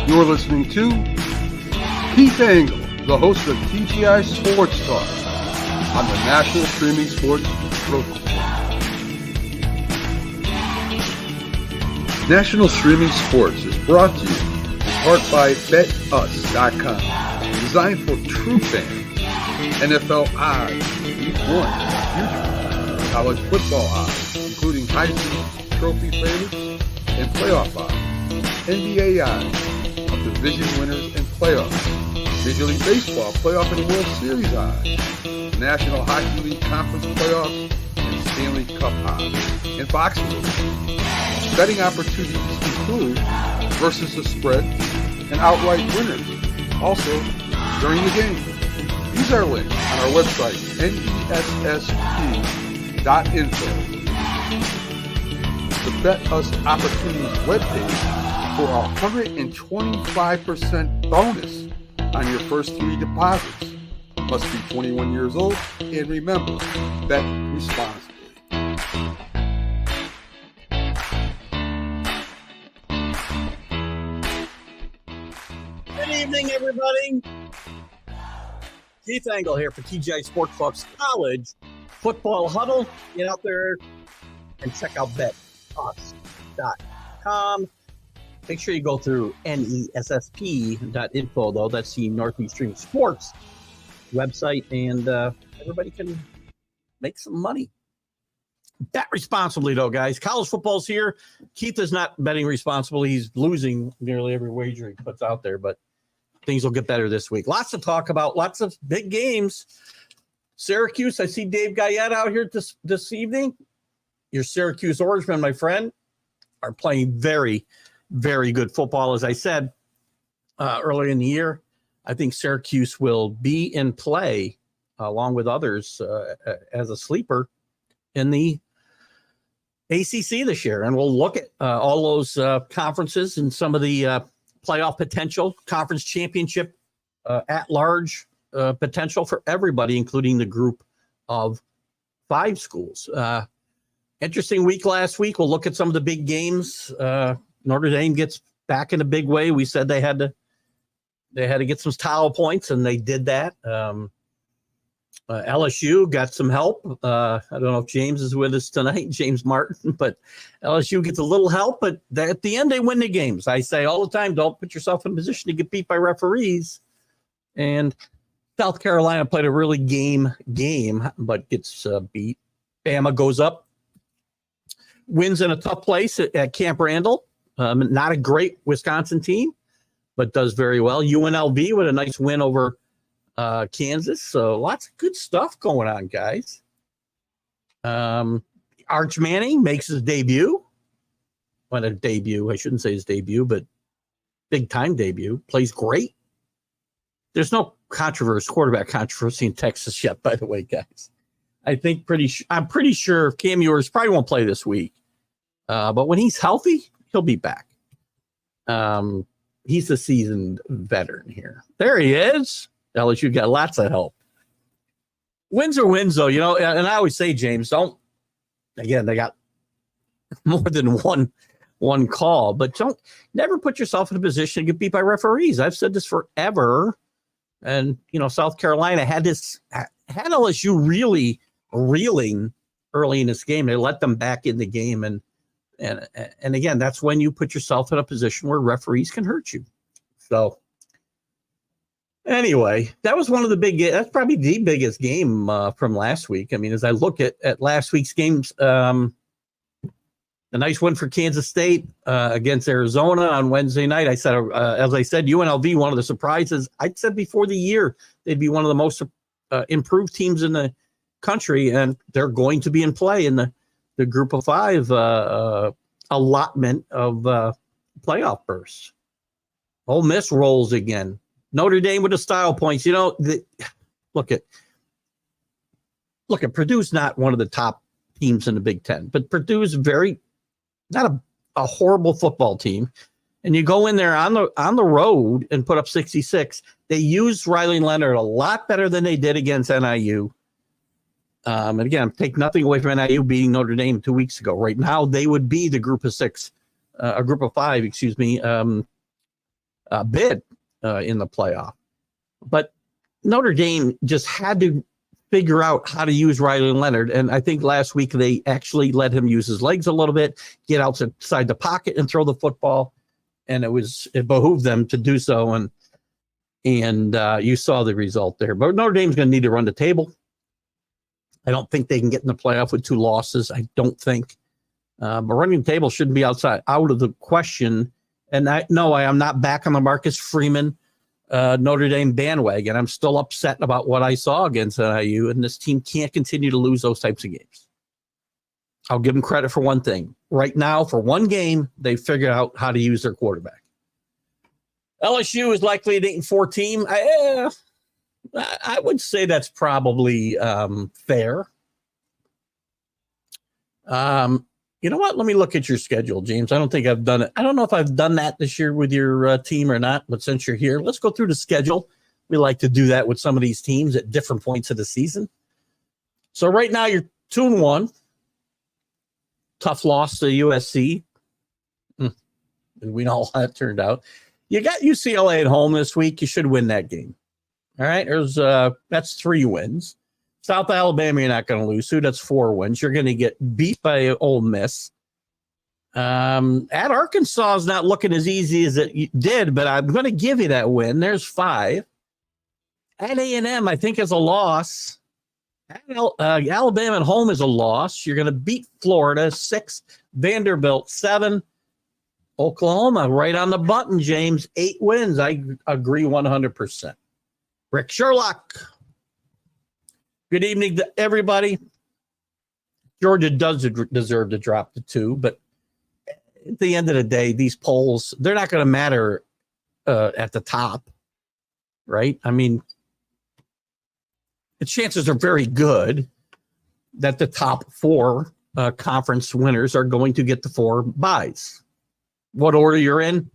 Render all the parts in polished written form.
You're listening to Keith Engle, the host of TGI Sports Talk on the National Streaming Sports Broadcast. National Streaming Sports is brought to you in part by BetUs.com, designed for true fans. NFL odds, Week 1, future, college football odds, including Heisman Trophy favorites and playoff odds, NBA odds of division winners and playoffs, Major League Baseball playoff and World Series odds, National Hockey League Conference playoffs, and Stanley Cup odds, and boxing odds. Betting opportunities include versus the spread and outright winners, also during the game. Use our link on our website, nessp.info. The Bet Us Opportunities webpage for a 125% bonus on your first 3 deposits. Must be 21 years old, and remember, bet responsibly. Good evening, everybody. Keith Engle here for TGI Sports Talk's College Football Huddle. Get out there and check out betus.com. Make sure you go through nessp.info, though. That's the Northeast Stream Sports website, and everybody can make some money. Bet responsibly, though, guys. College football's here. Keith is not betting responsibly. He's losing nearly every wager he puts out there, but things will get better this week. Lots to talk about. Lots of big games. Syracuse, I see Dave Guyette out here this evening. Your Syracuse Orangemen, my friend, are playing very, very good football. As I said earlier in the year, I think Syracuse will be in play along with others as a sleeper in the ACC this year. And we'll look at all those conferences and some of the playoff potential, conference championship at-large potential for everybody, including the group of 5 schools. Interesting week last week. We'll look at some of the big games. Notre Dame gets back in a big way. We said they had to get some towel points, and they did that. LSU got some help. I don't know if James is with us tonight, James Martin, but LSU gets a little help. But at the end, they win the games. I say all the time, don't put yourself in a position to get beat by referees. And South Carolina played a really game, but gets beat. Bama goes up, wins in a tough place at Camp Randall. Not a great Wisconsin team, but does very well. UNLV with a nice win over Kansas. So lots of good stuff going on, guys. Arch Manning makes his debut. Well, a debut. I shouldn't say his debut, but big time debut. Plays great. There's no quarterback controversy in Texas yet, by the way, guys. I'm pretty sure Cam Ewers probably won't play this week. But when he's healthy, he'll be back. He's a seasoned veteran here. There he is. LSU got lots of help. Wins are wins, though, and I always say, James, they got more than one call, but never put yourself in a position to get beat by referees. I've said this forever. And, South Carolina had LSU really reeling early in this game. They let them back in the game. And again, that's when you put yourself in a position where referees can hurt you. So anyway, that was one of the that's probably the biggest game from last week. I mean, as I look at last week's games, a nice win for Kansas State against Arizona on Wednesday night. I said, as I said, UNLV, one of the surprises. I said before the year, they'd be one of the most improved teams in the country, and they're going to be in play in the group of 5 allotment of playoff bursts. Ole Miss rolls again. Notre Dame with the style points. Look at Purdue's not one of the top teams in the Big Ten, but Purdue's not a horrible football team. And you go in there on the road and put up 66. They used Riley Leonard a lot better than they did against NIU. And again, take nothing away from NIU beating Notre Dame 2 weeks ago. Right now, they would be the group of 5, bid in the playoff. But Notre Dame just had to figure out how to use Riley Leonard. And I think last week they actually let him use his legs a little bit, get outside the pocket and throw the football. And it behooved them to do so. And you saw the result there. But Notre Dame's going to need to run the table. I don't think they can get in the playoff with 2 losses. I don't think. But running the table shouldn't be out of the question. And I am not back on the Marcus Freeman Notre Dame bandwagon. I'm still upset about what I saw against NIU, and this team can't continue to lose those types of games. I'll give them credit for one thing. Right now, for one game, they figured out how to use their quarterback. LSU is likely an 8-4 team. I would say that's probably fair. You know what? Let me look at your schedule, James. I don't think I've done it. I don't know if I've done that this year with your team or not, but since you're here, let's go through the schedule. We like to do that with some of these teams at different points of the season. So right now you're 2-1. Tough loss to USC. We know how that turned out. You got UCLA at home this week. You should win that game. All right. That's 3 wins. South Alabama, you're not going to lose to. That's 4 wins. You're going to get beat by Ole Miss. At Arkansas is not looking as easy as it did, but I'm going to give you that win. There's 5. At A&M, I think is a loss. Alabama at home is a loss. You're going to beat Florida 6, Vanderbilt 7, Oklahoma right on the button, James. 8 wins. I agree 100%. Rick Sherlock. Good evening to everybody. Georgia does deserve to drop to 2, but at the end of the day, these polls, they're not going to matter at the top, right? I mean, the chances are very good that the top 4 conference winners are going to get the 4 buys. What order you're in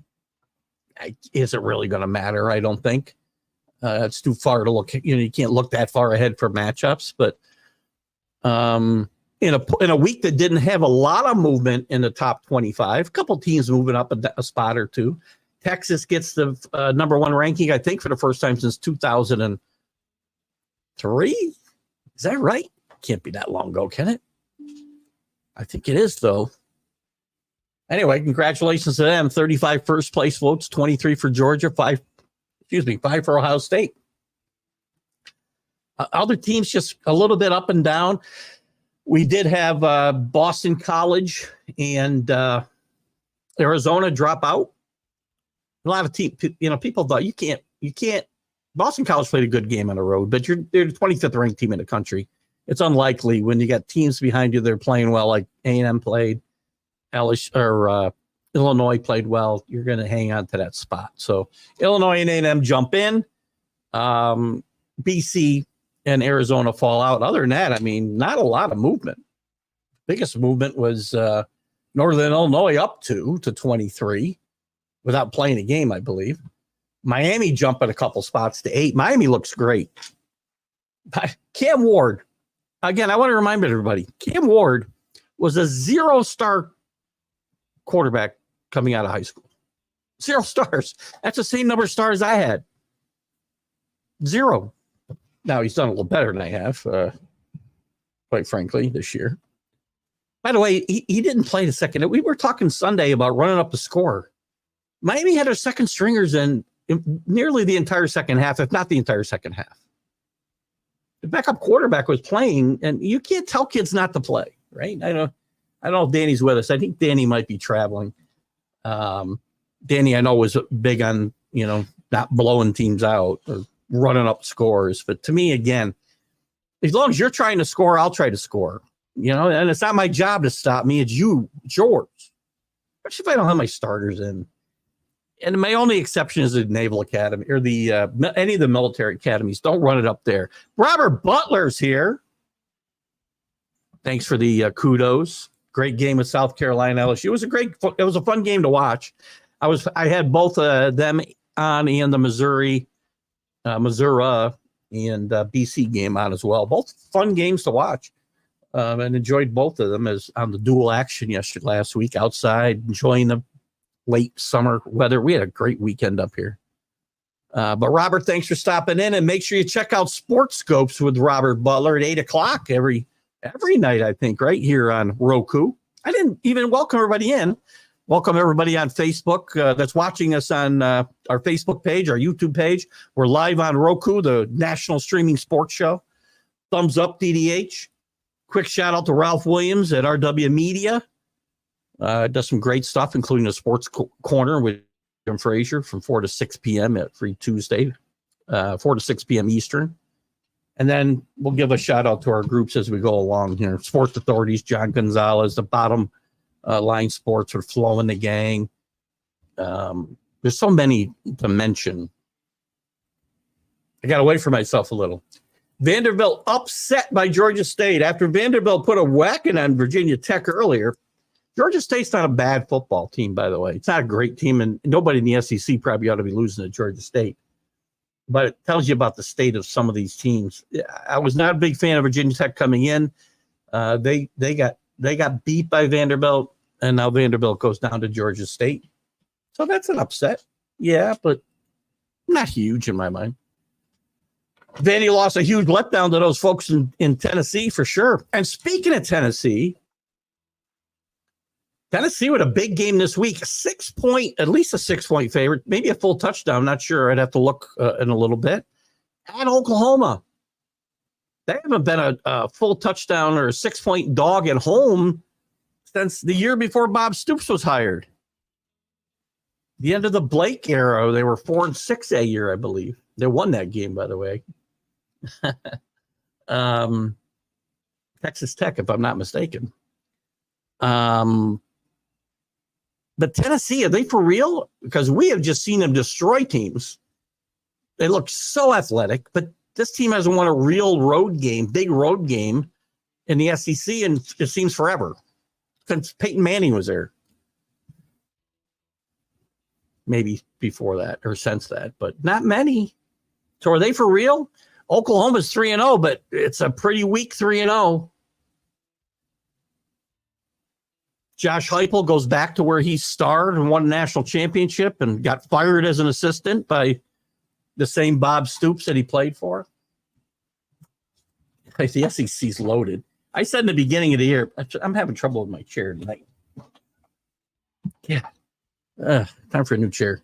isn't really going to matter, I don't think. It's too far to look. You can't look that far ahead for matchups. But in a week that didn't have a lot of movement in the top 25, a couple teams moving up a spot or 2. Texas gets the number 1 ranking, I think, for the first time since 2003. Is that right? Can't be that long ago, can it? I think it is, though. Anyway, congratulations to them. 35 first place votes, 23 for Georgia, 5 for Ohio State. Other teams just a little bit up and down. We did have Boston College and Arizona drop out. A lot of teams, people thought you can't. Boston College played a good game on the road, but they're the 25th ranked team in the country. It's unlikely when you got teams behind you that are playing well, like A&M played, Illinois played well. You're going to hang on to that spot. So Illinois and A&M jump in. BC and Arizona fall out. Other than that, I mean, not a lot of movement. Biggest movement was Northern Illinois up to 23 without playing a game, I believe. Miami jumping a couple spots to 8. Miami looks great. Cam Ward. Again, I want to remind everybody, Cam Ward was a 0-star quarterback coming out of high school. 0 stars. That's the same number of stars I had. 0. Now he's done a little better than I have, quite frankly, this year. By the way, he didn't play the second. We were talking Sunday about running up the score. Miami had their second stringers in nearly the entire second half, if not the entire second half. The backup quarterback was playing, and you can't tell kids not to play, right? I don't know if Danny's with us. I think Danny might be traveling. Danny, I know, was big on, not blowing teams out or running up scores. But to me, again, as long as you're trying to score, I'll try to score. And it's not my job to stop me. It's yours. Especially if I don't have my starters in. And my only exception is the Naval Academy or any of the military academies. Don't run it up there. Robert Butler's here. Thanks for the kudos. Great game with South Carolina LSU. It was a fun game to watch. I had both them on and the Missouri and BC game on as well. Both fun games to watch. And enjoyed both of them as on the dual action last week outside, enjoying the late summer weather. We had a great weekend up here. But Robert, thanks for stopping in, and make sure you check out Sports Scopes with Robert Butler at 8:00 every night, I think, right here on Roku. I didn't even welcome everybody in. Welcome everybody on Facebook that's watching us on our Facebook page, our YouTube page. We're live on Roku, the national streaming sports show. Thumbs up, DDH. Quick shout out to Ralph Williams at RW Media. Does some great stuff, including the Sports Corner with Jim Frazier from 4 to 6 p.m. every Tuesday, 4 to 6 p.m. Eastern. And then we'll give a shout out to our groups as we go along here. Sports Authorities, John Gonzalez, the Bottom Line Sports with Flo and the gang. There's so many to mention. I got to wait for myself a little. Vanderbilt upset by Georgia State after Vanderbilt put a whacking on Virginia Tech earlier. Georgia State's not a bad football team, by the way. It's not a great team, and nobody in the SEC probably ought to be losing to Georgia State. But it tells you about the state of some of these teams. I was not a big fan of Virginia Tech coming in. They got beat by Vanderbilt, and now Vanderbilt goes down to Georgia State. So that's an upset. Yeah, but not huge in my mind. Vandy lost a huge letdown to those folks in Tennessee for sure. And speaking of Tennessee with a big game this week, at least a 6-point favorite, maybe a full touchdown. Not sure. I'd have to look in a little bit. At Oklahoma, they haven't been a full touchdown or a 6-point dog at home since the year before Bob Stoops was hired. The end of the Blake era, they were 4-6 that year, I believe. They won that game, by the way. Texas Tech, if I'm not mistaken. But Tennessee, are they for real? Because we have just seen them destroy teams. They look so athletic, but this team hasn't won a real big road game in the SEC, and it seems forever since Peyton Manning was there. Maybe before that or since that, but not many. So are they for real? Oklahoma's 3-0, but it's a pretty weak 3-0. Josh Heupel goes back to where he starred and won a national championship and got fired as an assistant by the same Bob Stoops that he played for. The SEC's loaded. I said in the beginning of the year, I'm having trouble with my chair tonight. Yeah. Time for a new chair.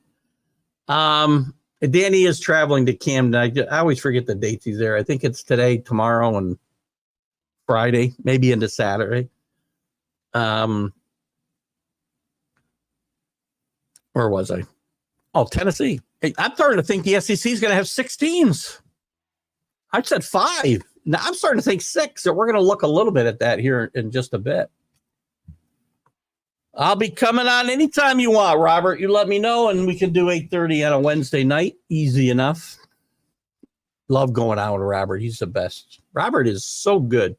Danny is traveling to Camden. I always forget the dates he's there. I think it's today, tomorrow, and Friday, maybe into Saturday. Where was I? Oh, Tennessee. Hey, I'm starting to think the SEC is going to have 6 teams. I said 5. Now I'm starting to think 6. So we're going to look a little bit at that here in just a bit. I'll be coming on anytime you want, Robert. You let me know, and we can do 8:30 on a Wednesday night. Easy enough. Love going out with Robert. He's the best. Robert is so good.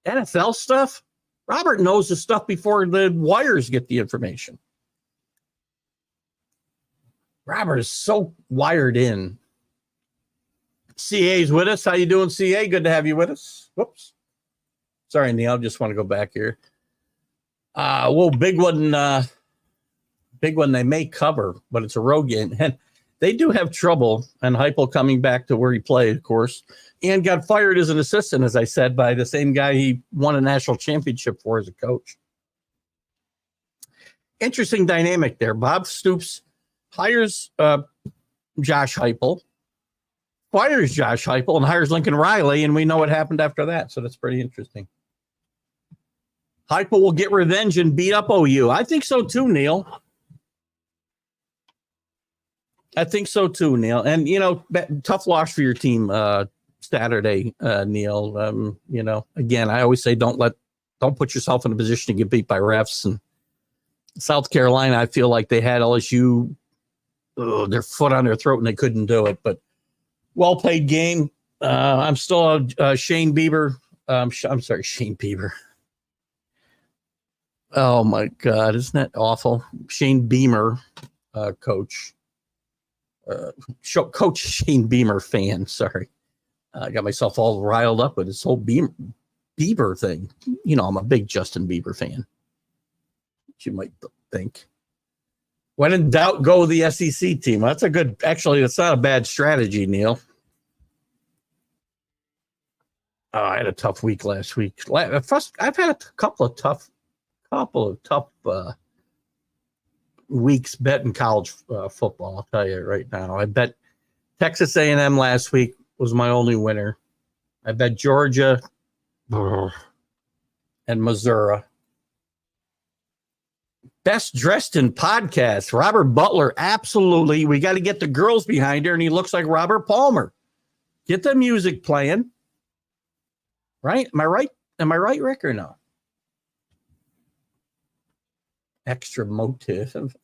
NFL stuff, Robert knows the stuff before the wires get the information. Robert is so wired in. CA's with us. How you doing, CA? Good to have you with us. Whoops. Sorry, Neil. Just want to go back here. Big one they may cover, but it's a road game. And they do have trouble, and Heupel coming back to where he played, of course, and got fired as an assistant, as I said, by the same guy he won a national championship for as a coach. Interesting dynamic there. Bob Stoops hires Josh Heupel, fires Josh Heupel, and hires Lincoln Riley, and we know what happened after that, so that's pretty interesting. Heupel will get revenge and beat up OU. I think so too, Neil. And, tough loss for your team Saturday, Neil. Again, I always say don't put yourself in a position to get beat by refs. And South Carolina, I feel like they had LSU, their foot on their throat, and they couldn't do it. But well-played game. I'm still Shane Bieber. Shane Bieber. Oh, my God. Isn't that awful? Shane Beamer, coach. Coach Shane Beamer fan. Sorry. I got myself all riled up with this whole Bieber thing. I'm a big Justin Bieber fan. You might think. When in doubt, go the SEC team. That's a good, actually, that's not a bad strategy, Neil. Oh, I had a tough week last week. First, I've had a couple of tough weeks betting college football. I'll tell you right now. I bet Texas A&M last week was my only winner. I bet Georgia and Missouri. Best dressed in podcast, Robert Butler. Absolutely. We got to get the girls behind her, and he looks like Robert Palmer. Get the music playing. Right? Am I right? Am I right, Rick, or no? Extra motive.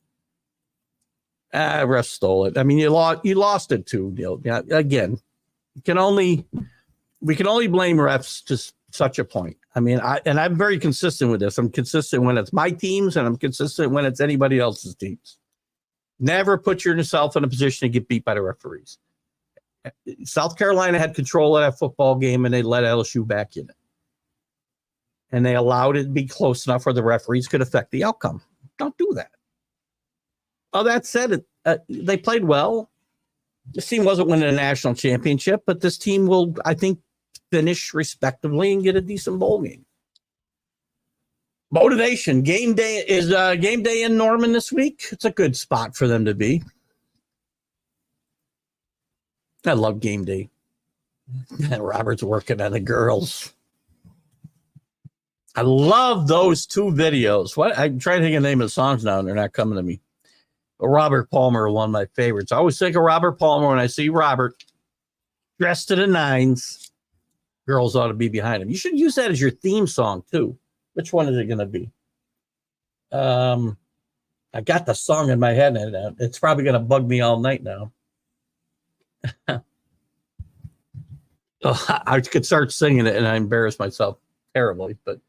Ref stole it. I mean, you lost it too, Neil. Yeah, again, we can only blame refs to such a point. I mean, I'm very consistent with this. I'm consistent when it's my teams, and I'm consistent when it's anybody else's teams. Never put yourself in a position to get beat by the referees. South Carolina had control of that football game, and they let LSU back in it. And they allowed it to be close enough where the referees could affect the outcome. Don't do that. Well, that said, they played well. This team wasn't winning a national championship, but this team will, I think, finish respectively and get a decent bowl game. Motivation. Game day in Norman this week. It's a good spot for them to be. I love game day. Robert's working on the girls. I love those two videos. I'm trying to think of the name of the songs now, and they're not coming to me. But Robert Palmer, one of my favorites. I always think of Robert Palmer when I see Robert dressed to the nines. Girls ought to be behind him. You should use that as your theme song, too. Which one is it going to be? I got the song in my head, and it's probably going to bug me all night now. I could start singing it, and I embarrass myself terribly, but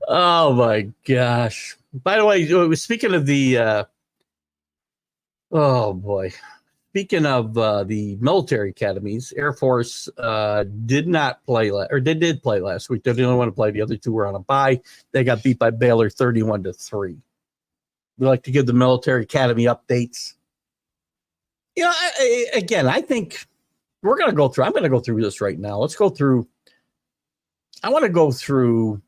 oh my gosh. By the way, speaking of the speaking of the military academies, Air Force did not play they did play last week. They're the only one to play. The other two were on a bye. They got beat by Baylor 31-3. We like to give the military academy updates. You know, I think I'm going to go through this right now. Let's go through. I want to go through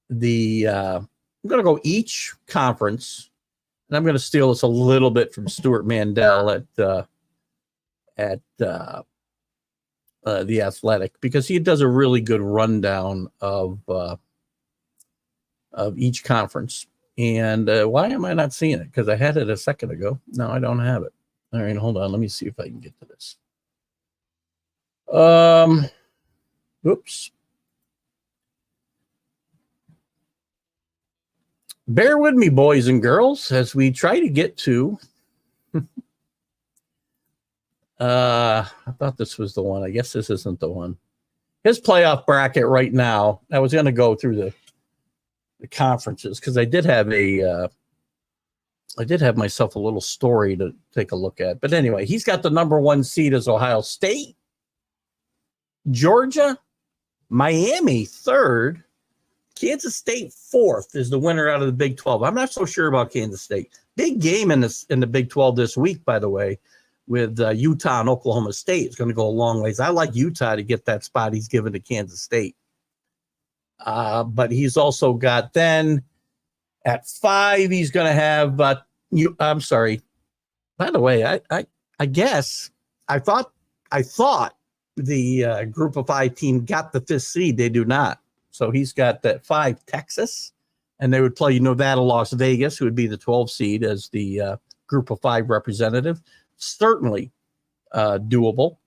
I'm going to go each conference, and I'm going to steal this a little bit from Stuart Mandel at The Athletic, because he does a really good rundown of each conference. And why am I not seeing it? Because I had it a second ago. No, I don't have it. All right, hold on. Let me see if I can get to this. Oops. Bear with me, boys and girls, as we try to get to. I thought this was the one. I guess this isn't the one. His playoff bracket right now. I was going to go through the conferences because I did have myself a little story to take a look at. But anyway, he's got the number 1 seed as Ohio State, Georgia, Miami 3rd, Kansas State 4th is the winner out of the Big 12. I'm not so sure about Kansas State. Big game in the Big 12 this week, by the way, with Utah and Oklahoma State. It's going to go a long ways. I like Utah to get that spot he's given to Kansas State. But he's also got then at 5, he's going to have I'm sorry. By the way, I guess I thought the group of 5 team got the 5th seed. They do not. So he's got that 5 Texas, and they would play Nevada, Las Vegas, who would be the 12 seed as the group of 5 representative. Certainly doable.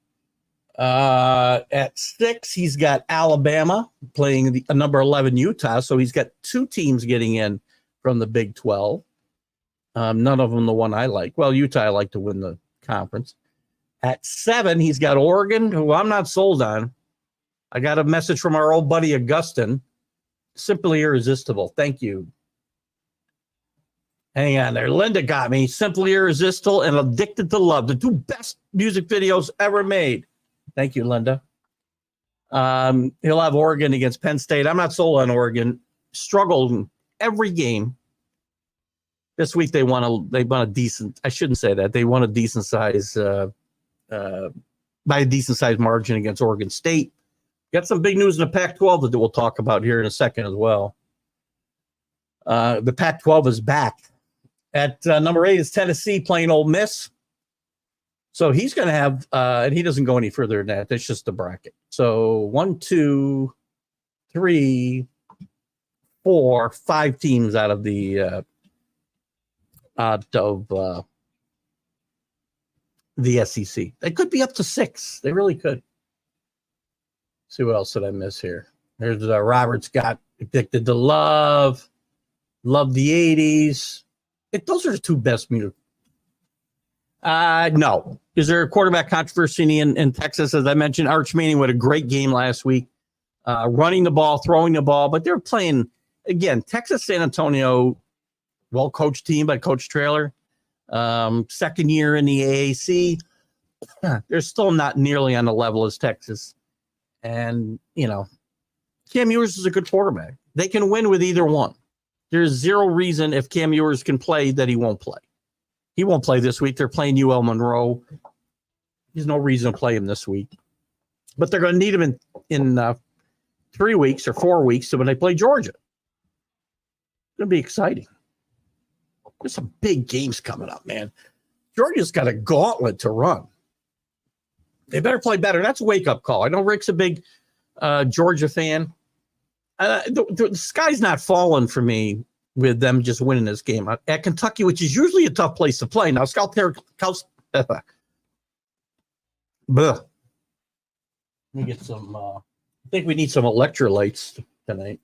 At 6, he's got Alabama playing the number 11 Utah. So he's got 2 teams getting in from the Big 12. None of them the one I like. Well, Utah I like to win the conference. At 7, he's got Oregon, who I'm not sold on. I got a message from our old buddy Augustin. Simply Irresistible. Thank you. Hang on there. Linda got me. Simply Irresistible and Addicted to Love. The 2 best music videos ever made. Thank you, Linda. He'll have Oregon against Penn State. I'm not sold on Oregon. Struggled in every game. This week they won a decent. I shouldn't say that. They won a decent size by a decent size margin against Oregon State. Got some big news in the Pac-12 that we'll talk about here in a second as well. The Pac-12 is back. At number 8 is Tennessee playing Ole Miss. So he's going to have, and he doesn't go any further than that. That's just the bracket. So 1, 2, 3, 4, 5 teams out of the SEC. They could be up to 6. They really could. See what else did I miss here? There's Robert Scott, Addicted to Love the 80s. Those are the 2 best music. No. Is there a quarterback controversy in Texas? As I mentioned, Arch Manning had a great game last week, running the ball, throwing the ball, but they're playing, again, Texas San Antonio, well-coached team by Coach Traylor. Second year in the AAC. They're still not nearly on the level as Texas. And, Cam Ewers is a good quarterback. They can win with either one. There's zero reason if Cam Ewers can play that he won't play. He won't play this week. They're playing UL Monroe. There's no reason to play him this week. But they're going to need him in 3 weeks or 4 weeks so when they play Georgia. It's going to be exciting. There's some big games coming up, man. Georgia's got a gauntlet to run. They better play better. That's a wake-up call. I know Rick's a big Georgia fan. The sky's not falling for me with them just winning this game at Kentucky, which is usually a tough place to play. Now, let me get some. I think we need some electrolytes tonight.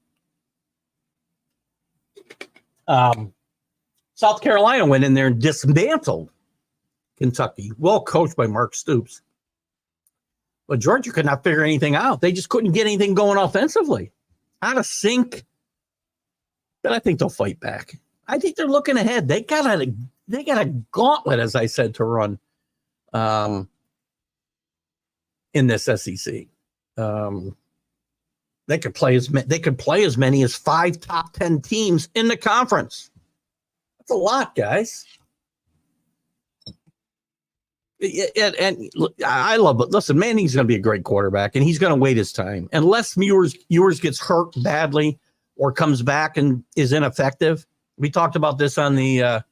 South Carolina went in there and dismantled Kentucky, well coached by Mark Stoops. But Georgia could not figure anything out. They just couldn't get anything going offensively. Out of sync. But I think they'll fight back. I think they're looking ahead. They got a gauntlet, as I said, to run in this SEC. They could play as many as 5 top 10 teams in the conference. That's a lot, guys. And look, I love it. Listen, Manning's going to be a great quarterback, and he's going to wait his time. Unless Ewers gets hurt badly or comes back and is ineffective. We talked about this on the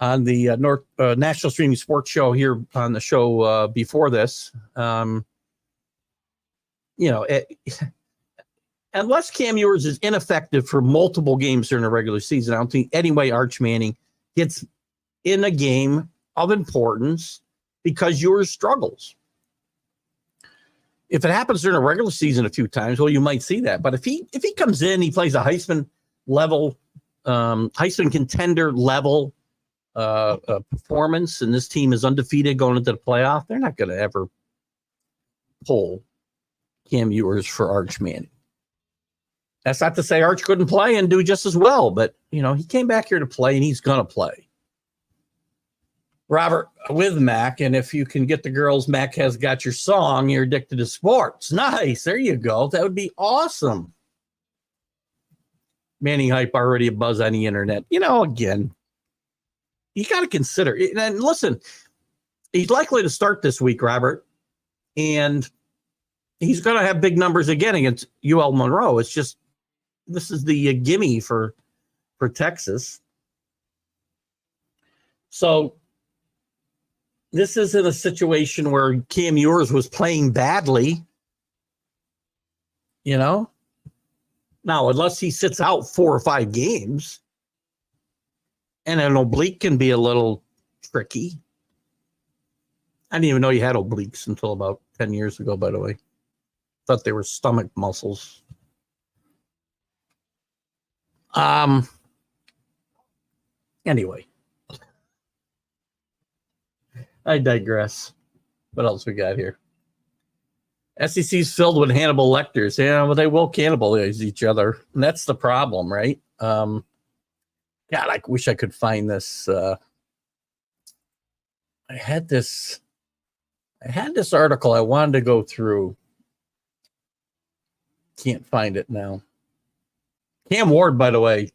National Streaming Sports Show here on the show before this. Unless Cam Ewers is ineffective for multiple games during the regular season, I don't think any way Arch Manning gets in a game of importance because Ewers struggles. If it happens during a regular season a few times, well, you might see that. But if he comes in, he plays a Heisman level, Heisman contender level performance, and this team is undefeated going into the playoff, they're not going to ever pull Cam Ewers for Arch Manning. That's not to say Arch couldn't play and do just as well, but he came back here to play, and he's going to play. Robert with Mac, and if you can get the girls, Mac has got your song, You're Addicted to Sports. Nice. There you go. That would be awesome. Manning hype already a buzz on the internet. Again, you got to consider it. And listen, he's likely to start this week, Robert, and he's going to have big numbers again against UL Monroe. It's just, this is the gimme for Texas. So this isn't a situation where Cam Ewers was playing badly, Now, unless he sits out 4 or 5 games, and an oblique can be a little tricky. I didn't even know you had obliques until about 10 years ago, by the way. Thought they were stomach muscles. Anyway. I digress. What else we got here? SEC's filled with Hannibal Lecters. Yeah, well, they will cannibalize each other. And that's the problem, right? God, I wish I could find this. I had this article I wanted to go through. Can't find it now. Cam Ward, by the way,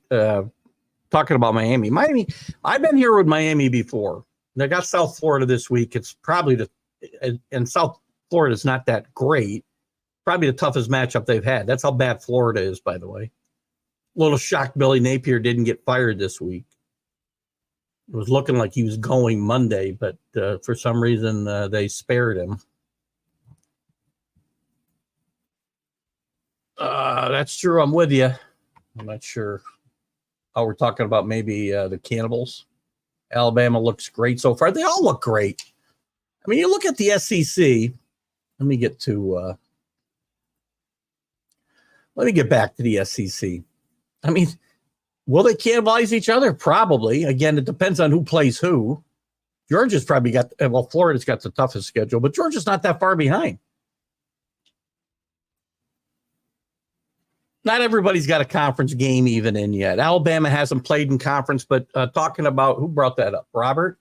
talking about Miami. Miami, I've been here with Miami before. They got South Florida this week. It's probably and South Florida is not that great. Probably the toughest matchup they've had. That's how bad Florida is, by the way. Little shocked Billy Napier didn't get fired this week. It was looking like he was going Monday, but for some reason they spared him. That's true. I'm with you. I'm not sure how we're talking about maybe the Cannibals. Alabama looks great so far. They all look great. I mean, you look at the SEC. Let me get back to the SEC. I mean, will they cannibalize each other? Probably. Again, it depends on who plays who. Georgia's probably Florida's got the toughest schedule, but Georgia's not that far behind. Not everybody's got a conference game even in yet. Alabama hasn't played in conference, but talking about who brought that up, Robert.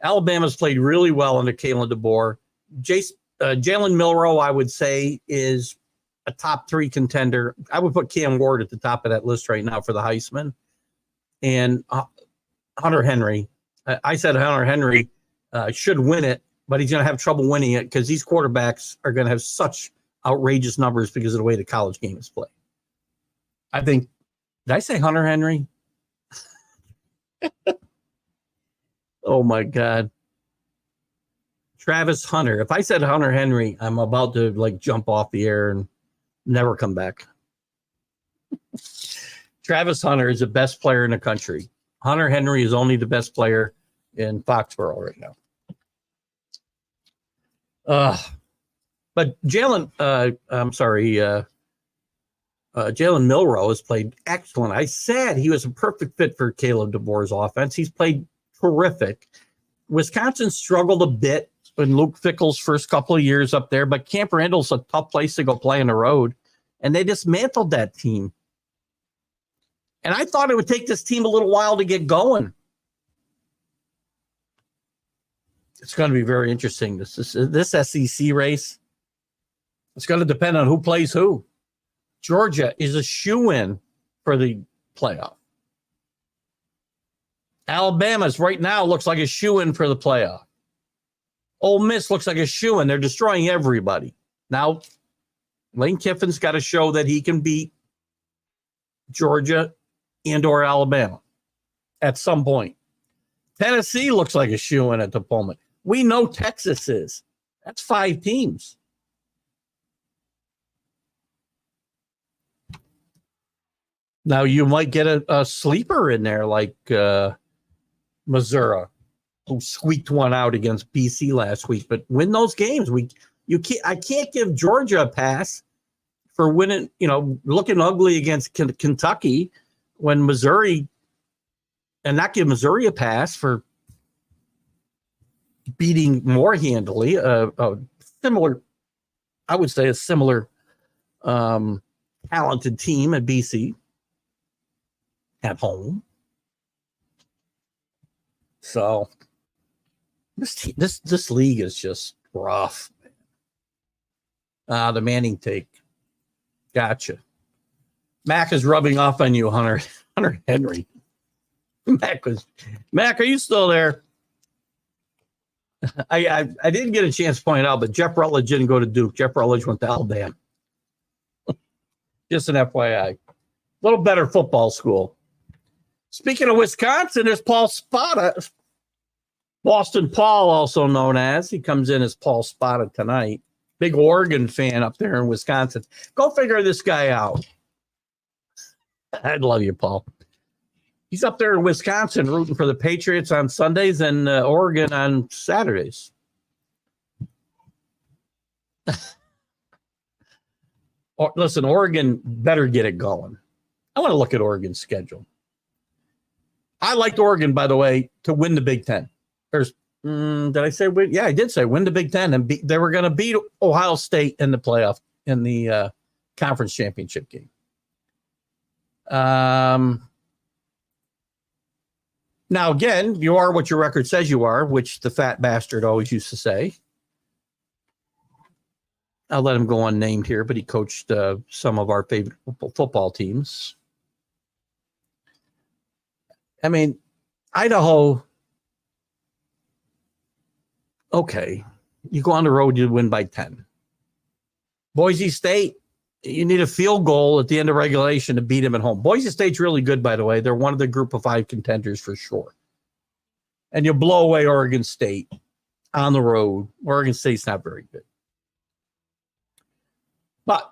Alabama's played really well under Kalen DeBoer. Jalen Milroe, I would say, is a top 3 contender. I would put Cam Ward at the top of that list right now for the Heisman. And Hunter Henry. I said Hunter Henry should win it, but he's going to have trouble winning it because these quarterbacks are going to have such outrageous numbers because of the way the college game is played. I think, did I say Hunter Henry? Oh, my God. Travis Hunter. If I said Hunter Henry, I'm about to jump off the air and never come back. Travis Hunter is the best player in the country. Hunter Henry is only the best player in Foxborough right now. But Jalen Milroe has played excellent. I said he was a perfect fit for Caleb DeBoer's offense. He's played terrific. Wisconsin struggled a bit in Luke Fickell's first couple of years up there, but Camp Randall's a tough place to go play on the road, and they dismantled that team. And I thought it would take this team a little while to get going. It's going to be very interesting. This SEC race, it's going to depend on who plays who. Georgia is a shoo-in for the playoff. Alabama's right now looks like a shoo-in for the playoff. Ole Miss looks like a shoo-in. They're destroying everybody. Now, Lane Kiffin's got to show that he can beat Georgia and or Alabama at some point. Tennessee looks like a shoo-in at the moment. We know Texas is. That's 5 teams. Now, you might get a sleeper in there like Missouri, who squeaked one out against BC last week. But win those games. I can't give Georgia a pass for winning, looking ugly against Kentucky when Missouri, and not give Missouri a pass for beating more handily a similar talented team at BC at home. So this league is just rough. The Manning take. Gotcha. Mac is rubbing off on you, Hunter Henry. Mac, are you still there? I didn't get a chance to point out, but Jeff Rutledge didn't go to Duke. Jeff Rutledge went to Alabama. Just an FYI. A little better football school. Speaking of Wisconsin, there's Paul Spada. Boston Paul, also known as. He comes in as Paul Spada tonight. Big Oregon fan up there in Wisconsin. Go figure this guy out. I love you, Paul. He's up there in Wisconsin rooting for the Patriots on Sundays and Oregon on Saturdays. Listen, Oregon better get it going. I want to look at Oregon's schedule. I liked Oregon, by the way, to win the Big Ten. Did I say win? Yeah, I did say win the Big Ten, and they were going to beat Ohio State in the playoff in the conference championship game. Now, again, you are what your record says you are, which the fat bastard always used to say. I'll let him go unnamed here, but he coached some of our favorite football teams. I mean, Idaho, okay. You go on the road, you win by 10. Boise State, you need a field goal at the end of regulation to beat them at home. Boise State's really good, by the way. They're one of the group of 5 contenders for sure. And you blow away Oregon State on the road. Oregon State's not very good. But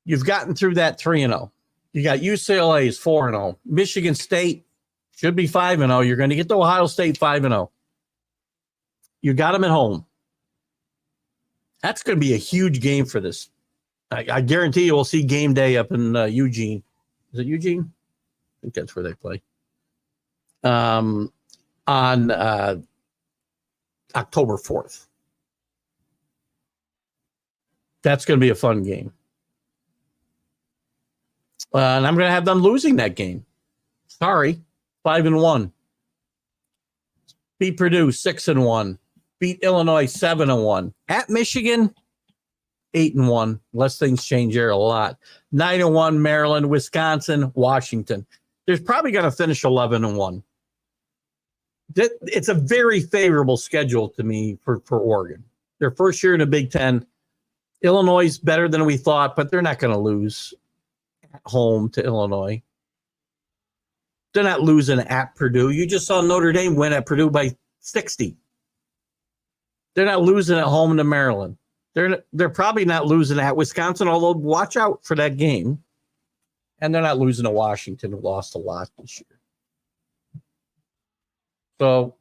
you've gotten through that 3-0. You got UCLA's 4-0. Michigan State should be 5-0. You're going to get to Ohio State 5-0. You got them at home. That's going to be a huge game for this. I guarantee you we'll see game day up in Eugene. Is it Eugene? I think that's where they play. On October 4th. That's going to be a fun game. And I'm going to have them losing that game. Sorry. 5-1. Beat Purdue 6-1. Beat Illinois 7-1. At Michigan 8-1. Unless things change there a lot. 9-1 Maryland, Wisconsin, Washington. There's probably going to finish 11-1. It's a very favorable schedule to me for Oregon. Their first year in the Big Ten. Illinois is better than we thought, but they're not going to lose at home to Illinois. They're not losing at Purdue. You just saw Notre Dame win at Purdue by 60. They're not losing at home to Maryland. They're probably not losing at Wisconsin, although watch out for that game. And they're not losing to Washington, who lost a lot this year. So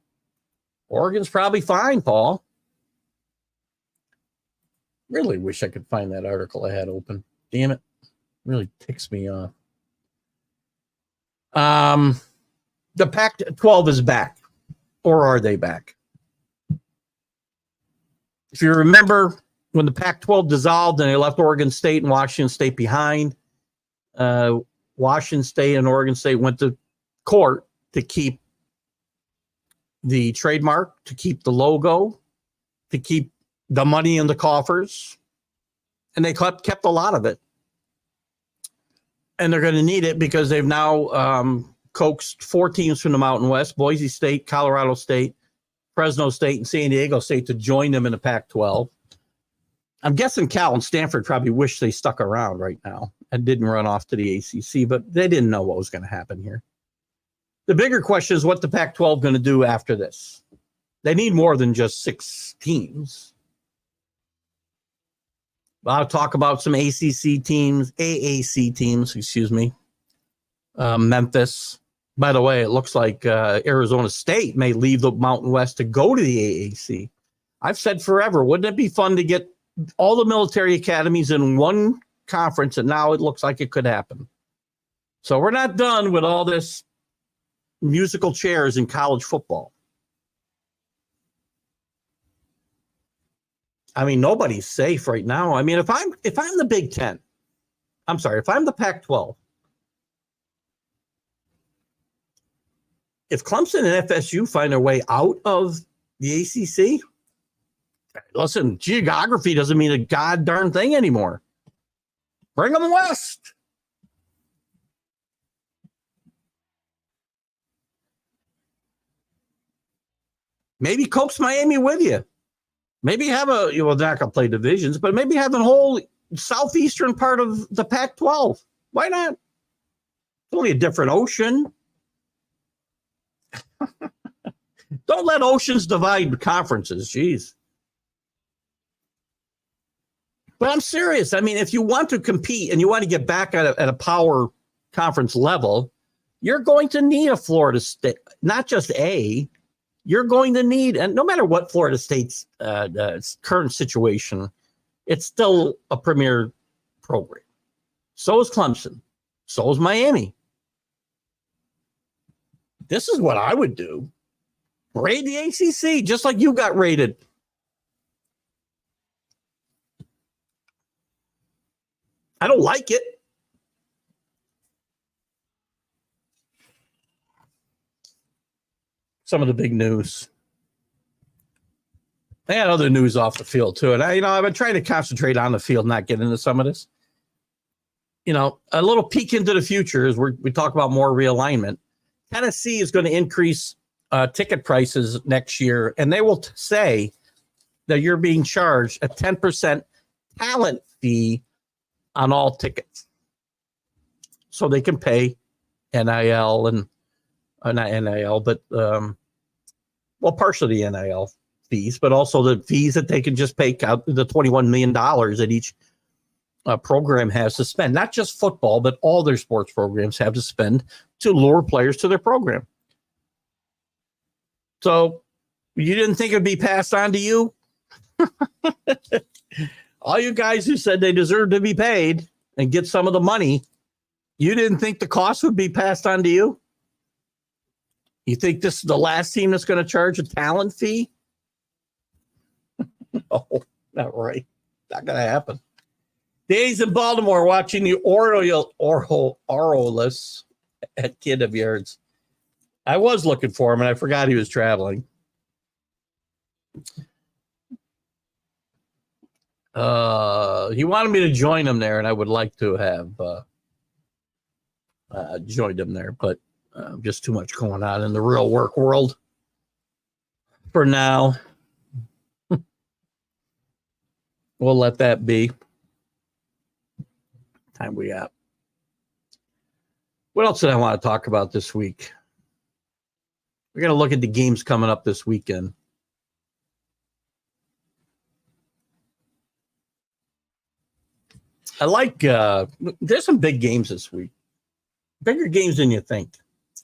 Oregon's probably fine, Paul. Really wish I could find that article I had open. Damn it. Really ticks me off. The Pac-12 is back. Or are they back? If you remember when the Pac-12 dissolved and they left Oregon State and Washington State behind, Washington State and Oregon State went to court to keep the trademark, to keep the logo, to keep the money in the coffers. And they kept a lot of it. And they're going to need it because they've now coaxed 4 teams from the Mountain West, Boise State, Colorado State, Fresno State, and San Diego State to join them in the Pac-12. I'm guessing Cal and Stanford probably wish they stuck around right now and didn't run off to the ACC, but they didn't know what was going to happen here. The bigger question is what the Pac-12 going to do after this. They need more than just 6 teams. I'll talk about some ACC teams, AAC teams, excuse me. Memphis. By the way, it looks like Arizona State may leave the Mountain West to go to the AAC. I've said forever, wouldn't it be fun to get all the military academies in one conference? And now it looks like it could happen. So we're not done with all this musical chairs in college football. I mean, nobody's safe right now. I mean, if I'm the Big Ten, if I'm the Pac-12, if Clemson and FSU find their way out of the ACC, listen, geography doesn't mean a god darn thing anymore. Bring them west. Maybe coax Miami with you. Maybe have they're not going to play divisions, but maybe have a whole southeastern part of the Pac-12. Why not? It's only a different ocean. Don't let oceans divide conferences. Jeez. But I'm serious. I mean, if you want to compete and you want to get back at a power conference level, you're going to need a Florida State, not just a. You're going to need, and no matter what Florida State's current situation, it's still a premier program. So is Clemson. So is Miami. This is what I would do. Raid the ACC, just like you got raided. I don't like it. Some of the big news. I had other news off the field too. And I've been trying to concentrate on the field, not get into some of this. A little peek into the future as we talk about more realignment. Tennessee is going to increase ticket prices next year, and they will say that you're being charged a 10% talent fee on all tickets. So they can pay NIL and not NIL, but partially the NIL fees, but also the fees that they can just pay out the $21 million that each program has to spend. Not just football, but all their sports programs have to spend to lure players to their program. So you didn't think it'd be passed on to you? All you guys who said they deserve to be paid and get some of the money, you didn't think the cost would be passed on to you? You think this is the last team that's going to charge a talent fee? No, not right. Not going to happen. Days in Baltimore watching the Orioles at Kid of Yards. I was looking for him, and I forgot he was traveling. He wanted me to join him there, and I would like to have joined him there, but just too much going on in the real work world for now. We'll let that be. Time we got. What else did I want to talk about this week? We're going to look at the games coming up this weekend. I like, there's some big games this week. Bigger games than you think.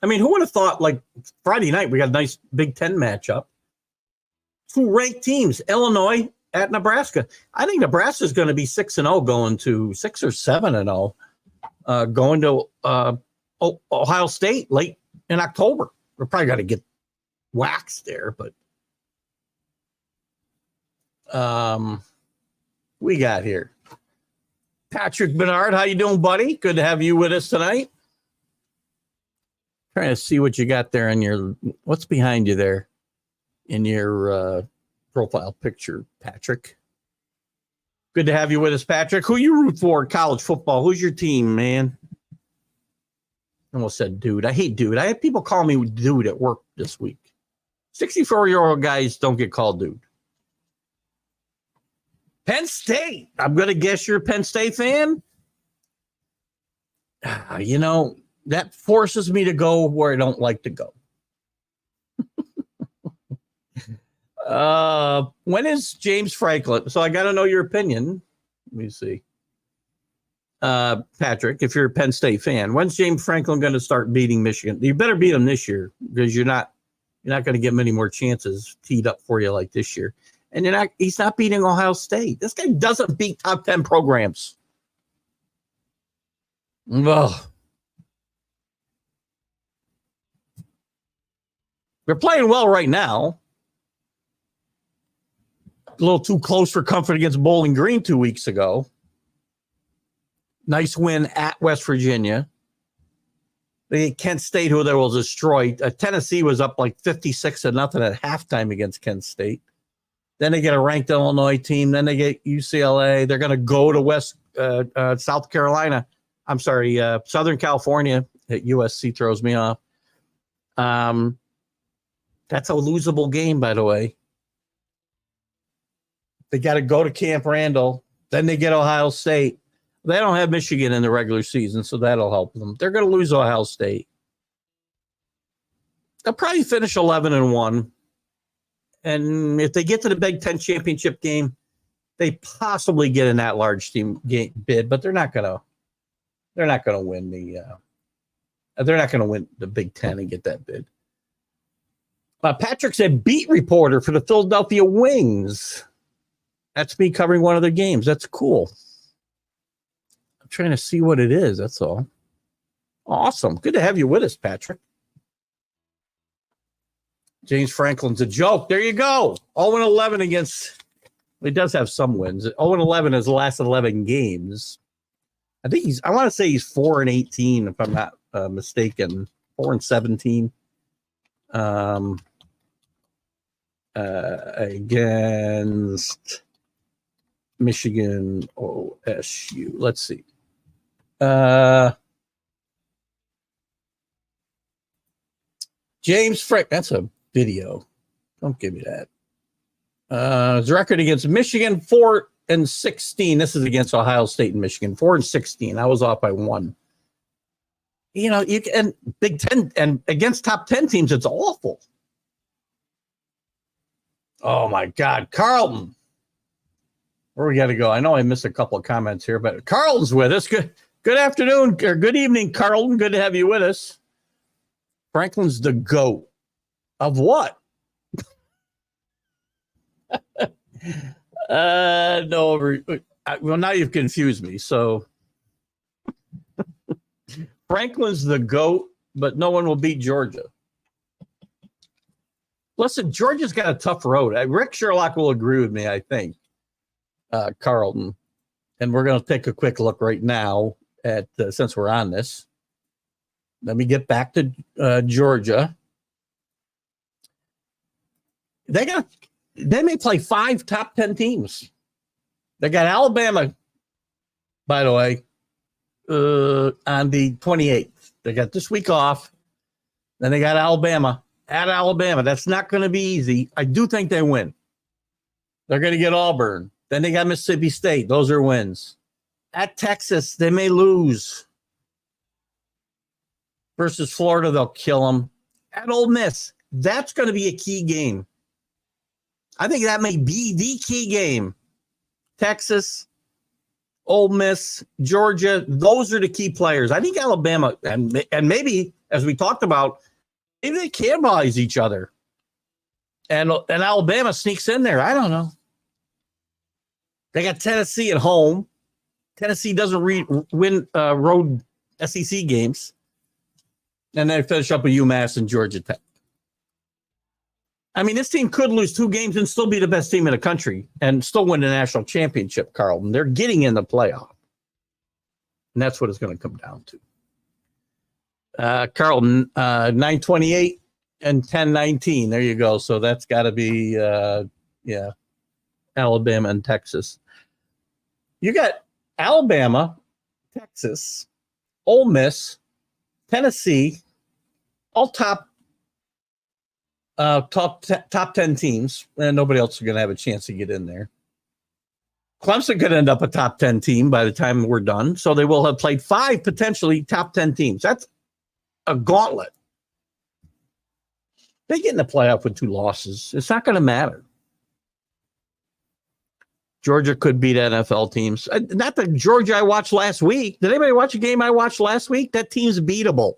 I mean, who would have thought, like, Friday night, we got a nice Big Ten matchup. Two ranked teams, Illinois at Nebraska. I think Nebraska is going to be 6-0 going to 6 or 7-0 going to Ohio State late in October. We're probably going to get waxed there, but we got here. Patrick Bernard, how you doing, buddy? Good to have you with us tonight. Trying to see what you got there in your, what's behind you there in your profile picture, Patrick. Good to have you with us, Patrick. Who you root for in college football? Who's your team, man? Almost said dude. I hate dude. I had people call me dude at work this week. 64-year-old guys don't get called dude. Penn State. I'm going to guess you're a Penn State fan. You know, that forces me to go where I don't like to go. When is James Franklin? So I got to know your opinion. Let me see. Patrick, if you're a Penn State fan, when's James Franklin going to start beating Michigan? You better beat him this year because you're not going to get many more chances teed up for you like this year. And he's not beating Ohio State. This guy doesn't beat top 10 programs. Well, they're playing well right now. A little too close for comfort against Bowling Green 2 weeks ago. Nice win at West Virginia. They Kent State, who they will destroy. Tennessee was up like 56-0 at halftime against Kent State. Then they get a ranked Illinois team. Then they get UCLA. They're going to go to South Carolina. I'm sorry, Southern California. At USC throws me off. That's a losable game, by the way. They got to go to Camp Randall. Then they get Ohio State. They don't have Michigan in the regular season, so that'll help them. They're going to lose Ohio State. They'll probably finish 11-1. And if they get to the Big Ten championship game, they possibly get in that large team bid, but they're not gonna win the Big Ten and get that bid. Patrick said beat reporter for the Philadelphia Wings. That's me covering one of their games. That's cool. I'm trying to see what it is. That's all. Awesome. Good to have you with us, Patrick. James Franklin's a joke. There you go. 0-11 against. He does have some wins. 0-11 is the last 11 games. I want to say he's 4-18, if I'm not mistaken. 4-17. Against Michigan OSU. Let's see. James Frick. That's a video. Don't give me that. His record against Michigan, 4-16. This is against Ohio State and Michigan, 4-16. I was off by 1. You know, you can Big Ten and against top 10 teams, it's awful. Oh my God, Carlton. Where we got to go? I know I missed a couple of comments here, but Carlton's with us. Good afternoon or good evening, Carlton. Good to have you with us. Franklin's the GOAT of what? No. Well, now you've confused me. So Franklin's the GOAT, but no one will beat Georgia. Listen, Georgia's got a tough road. Rick Sherlock will agree with me, I think. Carlton, and we're going to take a quick look right now at since we're on this. Let me get back to Georgia. They may play 5 top 10 teams. They got Alabama, by the way, on the 28th. They got this week off. Then they got Alabama at Alabama. That's not going to be easy. I do think they win. They're going to get Auburn. Then they got Mississippi State. Those are wins. At Texas, they may lose. Versus Florida, they'll kill them. At Ole Miss, that's going to be a key game. I think that may be the key game. Texas, Ole Miss, Georgia, those are the key players. I think Alabama, and maybe, as we talked about, maybe they cannibalize each other. And Alabama sneaks in there. I don't know. They got Tennessee at home. Tennessee doesn't win road SEC games. And they finish up with UMass and Georgia Tech. I mean, this team could lose 2 games and still be the best team in the country and still win the national championship, Carlton. They're getting in the playoff. And that's what it's going to come down to. Carlton, 928 and 1019. There you go. So that's got to be, Alabama and Texas. You got Alabama, Texas, Ole Miss, Tennessee, all top 10 teams, and nobody else is going to have a chance to get in there. Clemson could end up a top 10 team by the time we're done, so they will have played 5 potentially top 10 teams. That's a gauntlet. They get in the playoff with 2 losses. It's not going to matter. Georgia could beat NFL teams. Not the Georgia I watched last week. Did anybody watch a game I watched last week? That team's beatable.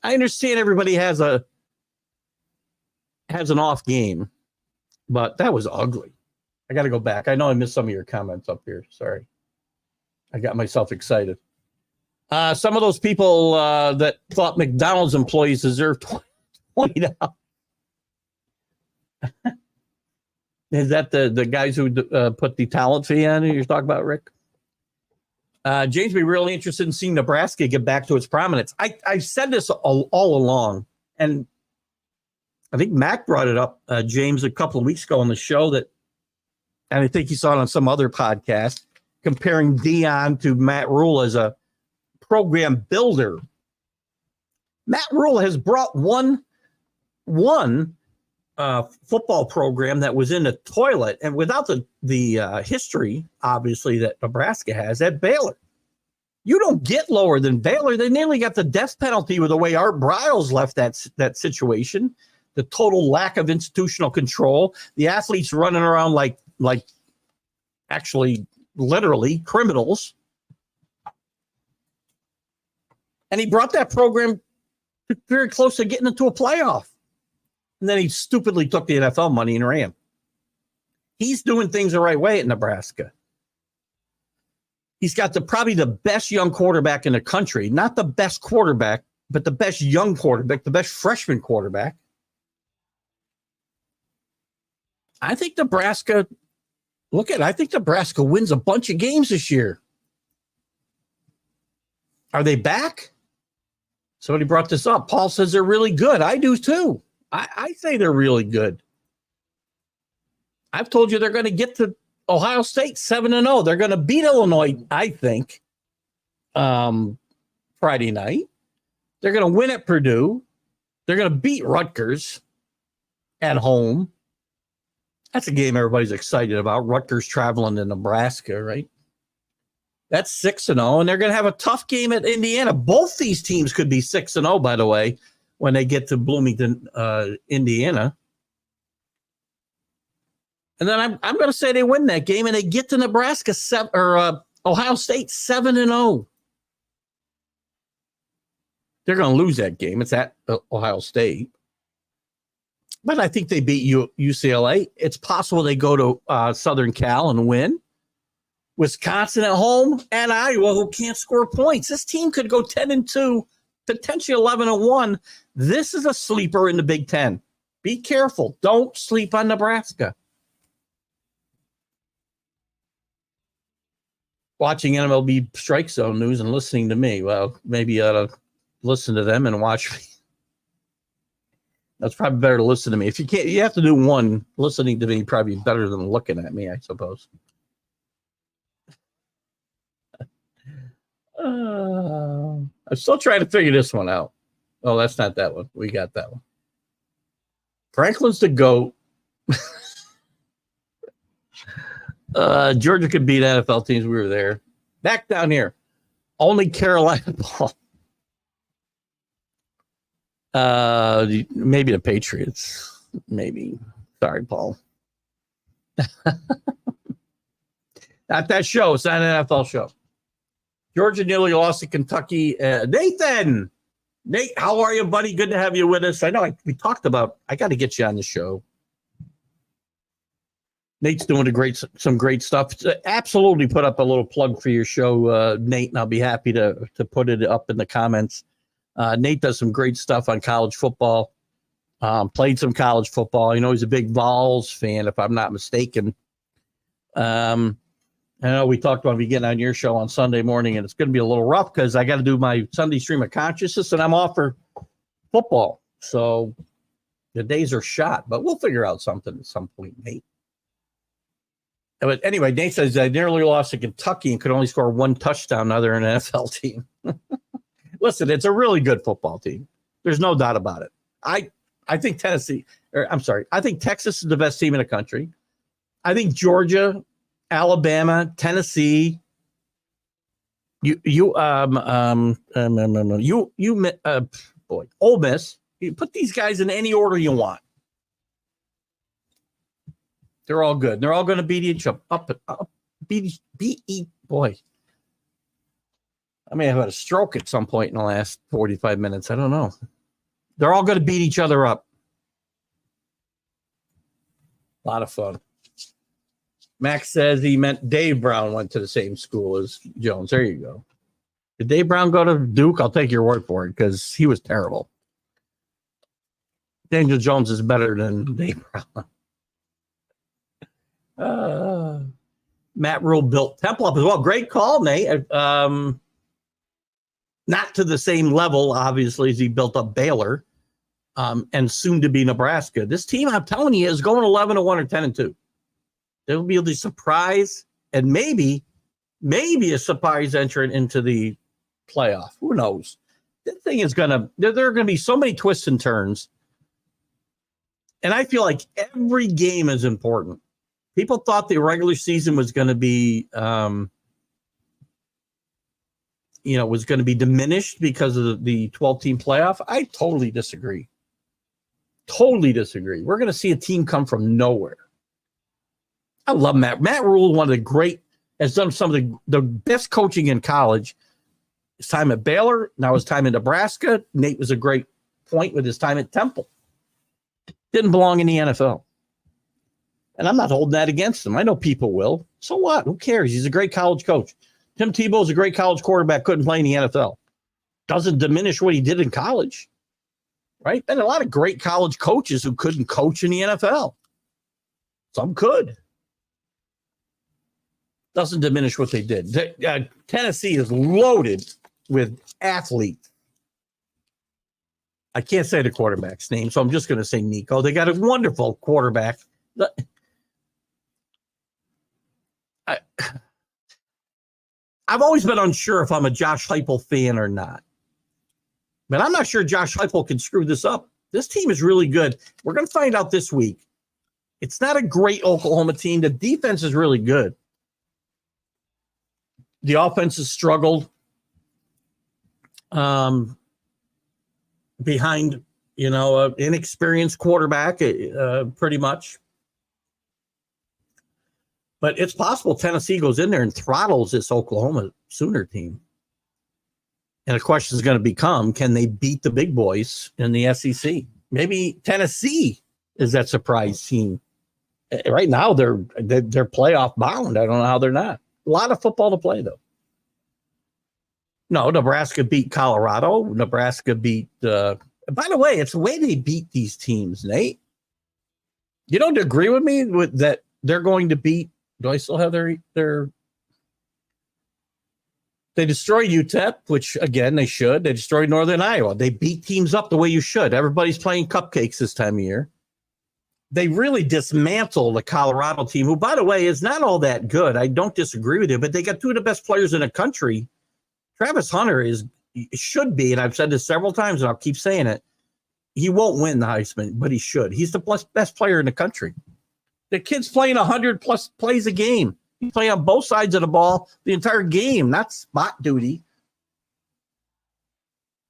I understand everybody has an off game, but that was ugly. I got to go back. I know I missed some of your comments up here. Sorry. I got myself excited. Some of those people that thought McDonald's employees deserved $20. Is that the guys who put the talent fee on you're talking about, Rick? James be really interested in seeing Nebraska get back to its prominence. I've said this all along, and I think Mac brought it up, James, a couple of weeks ago on the show and I think he saw it on some other podcast, comparing Dion to Matt Rule as a program builder. Matt Rule has brought one football program that was in the toilet and without the history, obviously, that Nebraska has at Baylor. You don't get lower than Baylor. They nearly got the death penalty with the way Art Briles left that situation. The total lack of institutional control. The athletes running around like actually literally criminals. And he brought that program very close to getting into a playoff. And then he stupidly took the NFL money and ran. He's doing things the right way at Nebraska. He's got probably the best young quarterback in the country. Not the best quarterback, but the best young quarterback, the best freshman quarterback. I think Nebraska wins a bunch of games this year. Are they back? Somebody brought this up. Paul says they're really good. I do too. I say they're really good. I've told you they're going to get to Ohio State 7-0. They're going to beat Illinois, I think, Friday night. They're going to win at Purdue. They're going to beat Rutgers at home. That's a game everybody's excited about. Rutgers traveling to Nebraska, right? That's 6-0, and they're going to have a tough game at Indiana. Both these teams could be 6-0, by the way, when they get to Bloomington, Indiana. And then I'm going to say they win that game, and they get to Nebraska Ohio State 7-0. They're going to lose that game. It's at Ohio State. But I think they beat UCLA. It's possible they go to Southern Cal and win. Wisconsin at home and Iowa, who can't score points. This team could go 10-2, potentially 11-1. This is a sleeper in the Big Ten. Be careful. Don't sleep on Nebraska. Watching MLB Strike Zone news and listening to me. Well, maybe you ought to listen to them and watch me. That's probably better to listen to me. If you can't, you have to do one. Listening to me probably better than looking at me, I suppose. I'm still trying to figure this one out. Oh, that's not that one. We got that one. Franklin's the GOAT. Georgia could beat NFL teams. We were there. Back down here. Only Carolina ball. Maybe the Patriots. Maybe. Sorry, Paul. Not that show. It's not an NFL show. Georgia nearly lost to Kentucky. Nathan! Nate, how are you, buddy? Good to have you with us. I know we talked about, I got to get you on the show. Nate's doing some great stuff. Absolutely put up a little plug for your show, Nate, and I'll be happy to put it up in the comments. Nate does some great stuff on college football. Played some college football. You know, he's a big Vols fan, if I'm not mistaken. I know we talked about me getting on your show on Sunday morning, and it's going to be a little rough because I got to do my Sunday stream of consciousness, and I'm off for football. So the days are shot, but we'll figure out something at some point, Nate. But anyway, Nate says I nearly lost to Kentucky and could only score one touchdown. Now they're an NFL team. Listen, it's a really good football team. There's no doubt about it. I think I think Texas is the best team in the country. I think Georgia, Alabama, Tennessee, Ole Miss. You put these guys in any order you want. They're all good. They're all going to beat each other up. Boy. I may have had a stroke at some point in the last 45 minutes. I don't know. They're all going to beat each other up. A lot of fun. Max says he meant Dave Brown went to the same school as Jones. There you go. Did Dave Brown go to Duke? I'll take your word for it because he was terrible. Daniel Jones is better than Dave Brown. Matt Rule built Temple up as well. Great call, Nate. Not to the same level, obviously, as he built up Baylor and soon to be Nebraska. This team, I'm telling you, is going 11-1 or 10-2. There will be a surprise and maybe a surprise entrant into the playoff. Who knows? This thing is there are going to be so many twists and turns. And I feel like every game is important. People thought the regular season was going to be, was going to be diminished because of the 12-team playoff. I totally disagree. Totally disagree. We're going to see a team come from nowhere. I love Matt. Matt Rule, has done some of the best coaching in college. His time at Baylor, now his time in Nebraska. Nate was a great point with his time at Temple. Didn't belong in the NFL. And I'm not holding that against him. I know people will. So what? Who cares? He's a great college coach. Tim Tebow's a great college quarterback, couldn't play in the NFL. Doesn't diminish what he did in college. Right? And a lot of great college coaches who couldn't coach in the NFL. Some could. Doesn't diminish what they did. Tennessee is loaded with athletes. I can't say the quarterback's name, so I'm just going to say Nico. They got a wonderful quarterback. I've always been unsure if I'm a Josh Heupel fan or not. But I'm not sure Josh Heupel can screw this up. This team is really good. We're going to find out this week. It's not a great Oklahoma team. The defense is really good. The offense has struggled behind, an inexperienced quarterback, pretty much. But it's possible Tennessee goes in there and throttles this Oklahoma Sooner team. And the question is going to become, can they beat the big boys in the SEC? Maybe Tennessee is that surprise team. Right now, they're playoff bound. I don't know how they're not. A lot of football to play, though. No, Nebraska beat Colorado. Nebraska beat. By the way, it's the way they beat these teams, Nate. You don't agree with me with that? They're going to beat. Do I still have their? They destroyed UTEP, which again they should. They destroyed Northern Iowa. They beat teams up the way you should. Everybody's playing cupcakes this time of year. They really dismantled the Colorado team, who, by the way, is not all that good. I don't disagree with you, but they got two of the best players in the country. Travis Hunter should be, and I've said this several times, and I'll keep saying it. He won't win the Heisman, but he should. He's the best player in the country. The kid's playing 100+ plays a game. He's playing on both sides of the ball the entire game, not spot duty.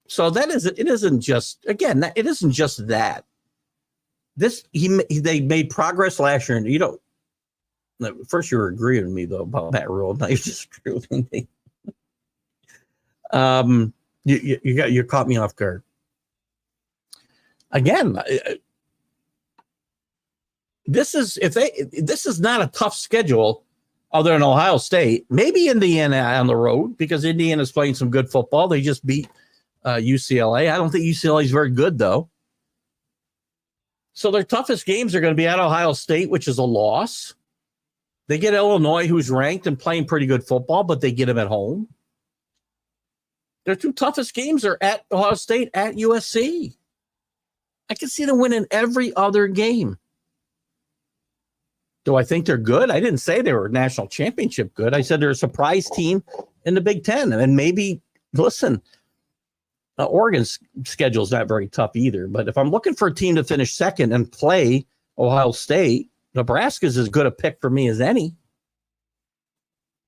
So it isn't just that. They made progress last year, and first you were agreeing with me though about that rule. Now you disagree with me. You caught me off guard. Again, this is not a tough schedule other than Ohio State. Maybe Indiana on the road because Indiana's playing some good football. They just beat UCLA. I don't think UCLA is very good though. So their toughest games are going to be at Ohio State, which is a loss. They get Illinois, who's ranked and playing pretty good football, but they get them at home. Their two toughest games are at Ohio State, at USC. I can see them winning every other game. Do I think they're good? I didn't say they were national championship good. I said they're a surprise team in the Big Ten. And maybe, listen, Oregon's schedule is not very tough either. But if I'm looking for a team to finish second and play Ohio State, Nebraska's as good a pick for me as any.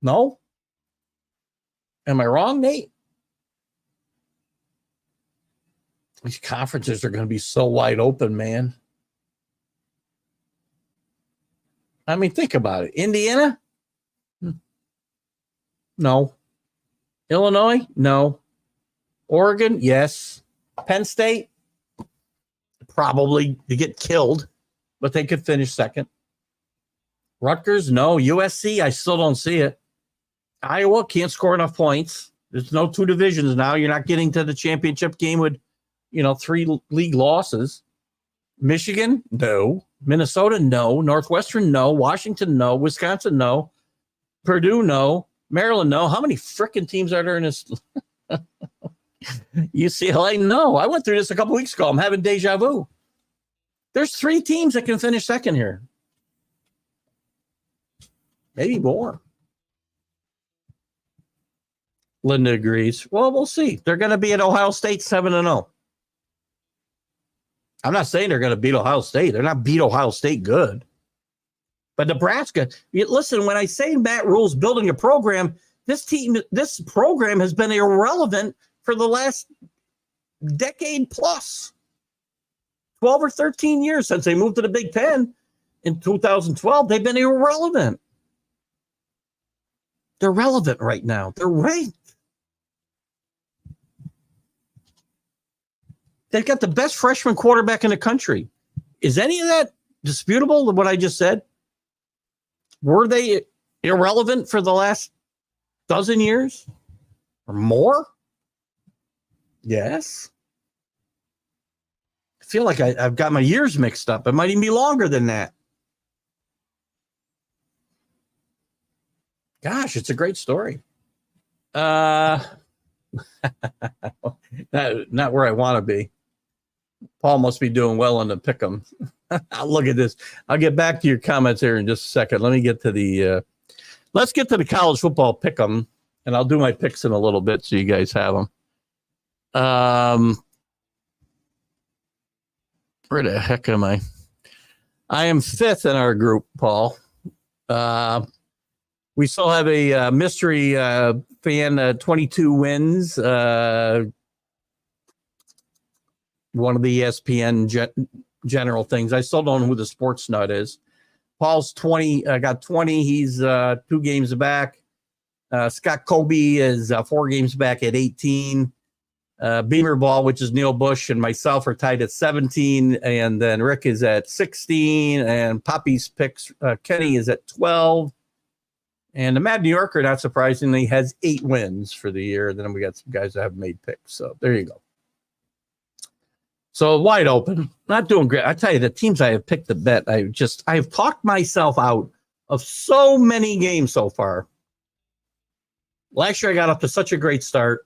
No? Am I wrong, Nate? These conferences are going to be so wide open, man. I mean, think about it. Indiana? No. Illinois? No. Oregon? Yes. Penn State? Probably to get killed, but they could finish second. Rutgers? No. USC? I still don't see it. Iowa can't score enough points. There's no two divisions now. You're not getting to the championship game with, 3 league losses. Michigan? No. Minnesota? No. Northwestern? No. Washington? No. Wisconsin? No. Purdue? No. Maryland? No. How many freaking teams are there in this? UCLA? No. I went through this a couple weeks ago. I'm having deja vu. There's 3 teams that can finish second here. Maybe more. Linda agrees. Well, we'll see. They're going to be at Ohio State 7-0. I'm not saying they're going to beat Ohio State. They're not beat Ohio State good. But Nebraska, listen, when I say Matt Rule's building a program, this program has been irrelevant for the last decade plus. 12 or 13 years since they moved to the Big Ten in 2012. They've been irrelevant. They're relevant right now. They're ranked. They've got the best freshman quarterback in the country. Is any of that disputable, what I just said? Were they irrelevant for the last dozen years or more? Yes. I feel like I've got my years mixed up. It might even be longer than that. Gosh, it's a great story. Not where I want to be. Paul must be doing well on the pick'em. Look at this. I'll get back to your comments here in just a second. Let me get to the let's get to the college football pick'em, and I'll do my picks in a little bit so you guys have them. Where the heck am I? I am 5th in our group, Paul. We still have a mystery fan, 22 wins. One of the ESPN general things. I still don't know who the sports nut is. Paul's 20, got 20. He's 2 games back. Scott Kobe is 4 games back at 18. Beamer Ball, which is Neil Bush, and myself are tied at 17. And then Rick is at 16. And Poppy's picks, Kenny is at 12. And the Mad New Yorker, not surprisingly, has 8 wins for the year. Then we got some guys that have made picks. So there you go. So wide open. Not doing great. I tell you, the teams I have picked to bet, I've talked myself out of so many games so far. Last year I got off to such a great start.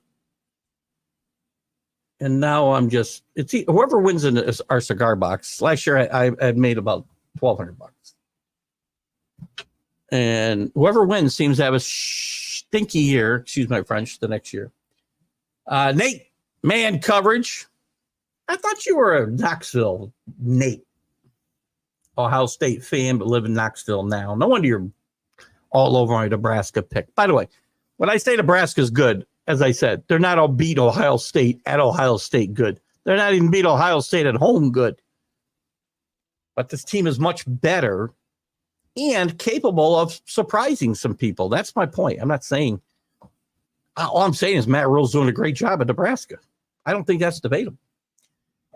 And now I'm just, whoever wins in our cigar box. Last year I made about $1,200. And whoever wins seems to have a stinky year, excuse my French, the next year. Nate, man coverage. I thought you were a Knoxville, Nate. Ohio State fan, but live in Knoxville now. No wonder you're all over my Nebraska pick. By the way, when I say Nebraska's good, as I said, they're not all beat Ohio State at Ohio State good. They're not even beat Ohio State at home good. But this team is much better and capable of surprising some people. That's my point. I'm not saying, all I'm saying is Matt Rule's doing a great job at Nebraska. I don't think that's debatable.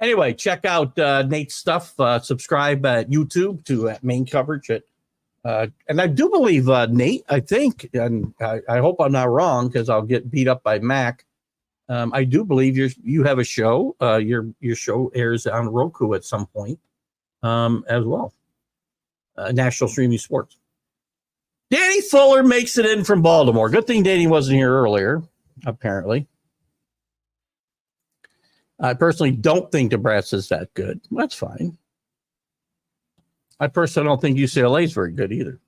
Anyway, check out Nate's stuff. Subscribe at YouTube to main coverage. And I do believe, Nate, I think, and I hope I'm not wrong because I'll get beat up by Mac. I do believe you have a show. Your show airs on Roku at some point as well. National Streaming Sports. Danny Fuller makes it in from Baltimore. Good thing Danny wasn't here earlier, apparently. I personally don't think Nebraska's that good. That's fine. I personally don't think UCLA is very good either.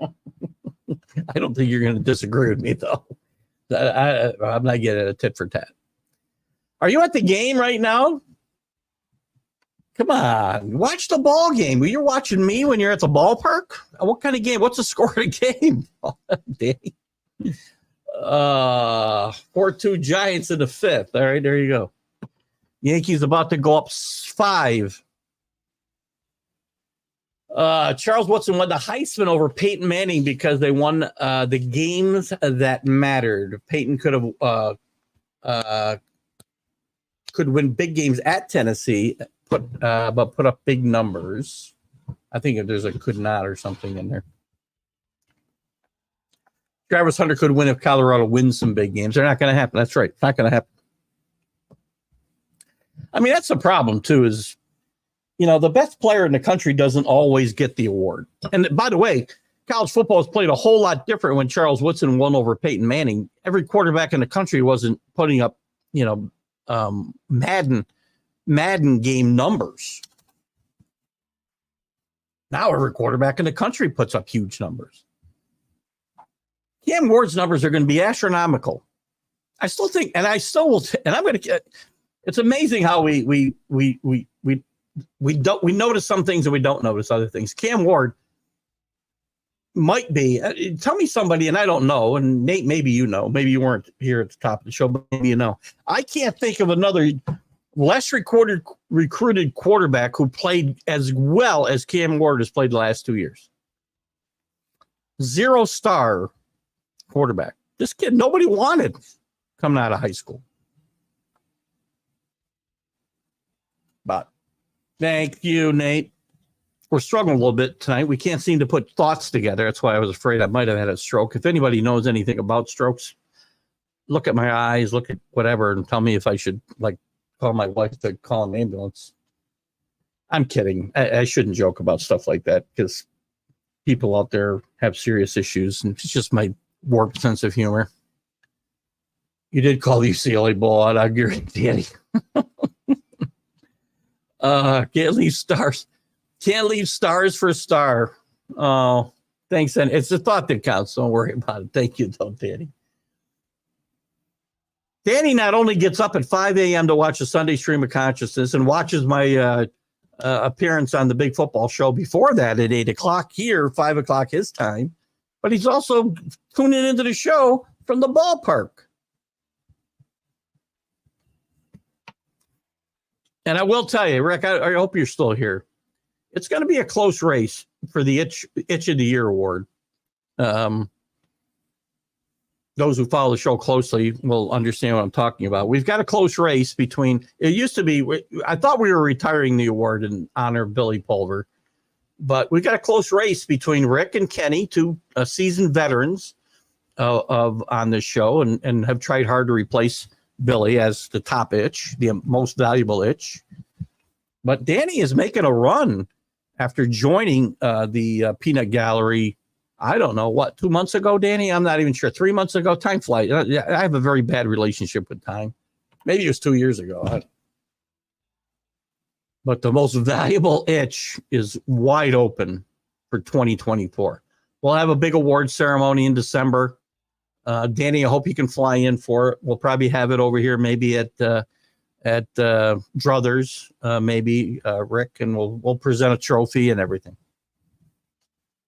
I don't think you're going to disagree with me, though. I'm not getting a tit for tat. Are you at the game right now? Come on. Watch the ball game. You're watching me when you're at the ballpark? What kind of game? What's the score of the game? Danny. 4-2 Giants in the 5th. All right, there you go. Yankees about to go up 5. Charles Woodson won the Heisman over Peyton Manning because they won the games that mattered. Peyton could win big games at Tennessee, but put up big numbers. I think there's a could not or something in there. Travis Hunter could win if Colorado wins some big games. They're not going to happen. That's right. It's not going to happen. I mean, that's the problem, too, is, the best player in the country doesn't always get the award. And by the way, college football has played a whole lot different when Charles Woodson won over Peyton Manning. Every quarterback in the country wasn't putting up, Madden game numbers. Now every quarterback in the country puts up huge numbers. Cam Ward's numbers are going to be astronomical. I still think, and I still will, and I'm going to. It's amazing how we notice some things and we don't notice other things. Cam Ward might be. Tell me somebody, and I don't know. And Nate, maybe you know. Maybe you weren't here at the top of the show, but maybe you know. I can't think of another less recruited quarterback who played as well as Cam Ward has played the last 2 years. 0-star quarterback. This kid nobody wanted coming out of high school. But thank you, Nate. We're struggling a little bit tonight. We can't seem to put thoughts together. That's why I was afraid I might have had a stroke. If anybody knows anything about strokes, look at my eyes, look at whatever, and tell me if I should call my wife to call an ambulance. I'm kidding. I shouldn't joke about stuff like that because people out there have serious issues, and it's just my warped sense of humor. You did call the UCLA ball out. I agree, Danny. Can't leave stars. Can't leave stars for a star. Oh, thanks. And it's the thought that counts. Don't worry about it. Thank you, though, Danny. Danny not only gets up at 5 a.m. to watch a Sunday Stream of Consciousness and watches my appearance on the Big Football Show before that at 8 o'clock here, 5 o'clock his time, but he's also tuning into the show from the ballpark. And I will tell you, Rick, I hope you're still here. It's going to be a close race for the Itch of the Year award. Those who follow the show closely will understand what I'm talking about. We've got a close race between, it used to be, I thought we were retiring the award in honor of Billy Pulver, but we've got a close race between Rick and Kenny, two seasoned veterans on this show, and have tried hard to replace Billy as the top itch, the most valuable itch. But Danny is making a run after joining the Peanut Gallery. I don't know what, 2 months ago, Danny? I'm not even sure. 3 months ago, time flies. I have a very bad relationship with time. Maybe it was 2 years ago. But the most valuable itch is wide open for 2024. We'll have a big award ceremony in December. Danny, I hope you can fly in for it. We'll probably have it over here, maybe at Druthers, maybe Rick, and we'll present a trophy and everything.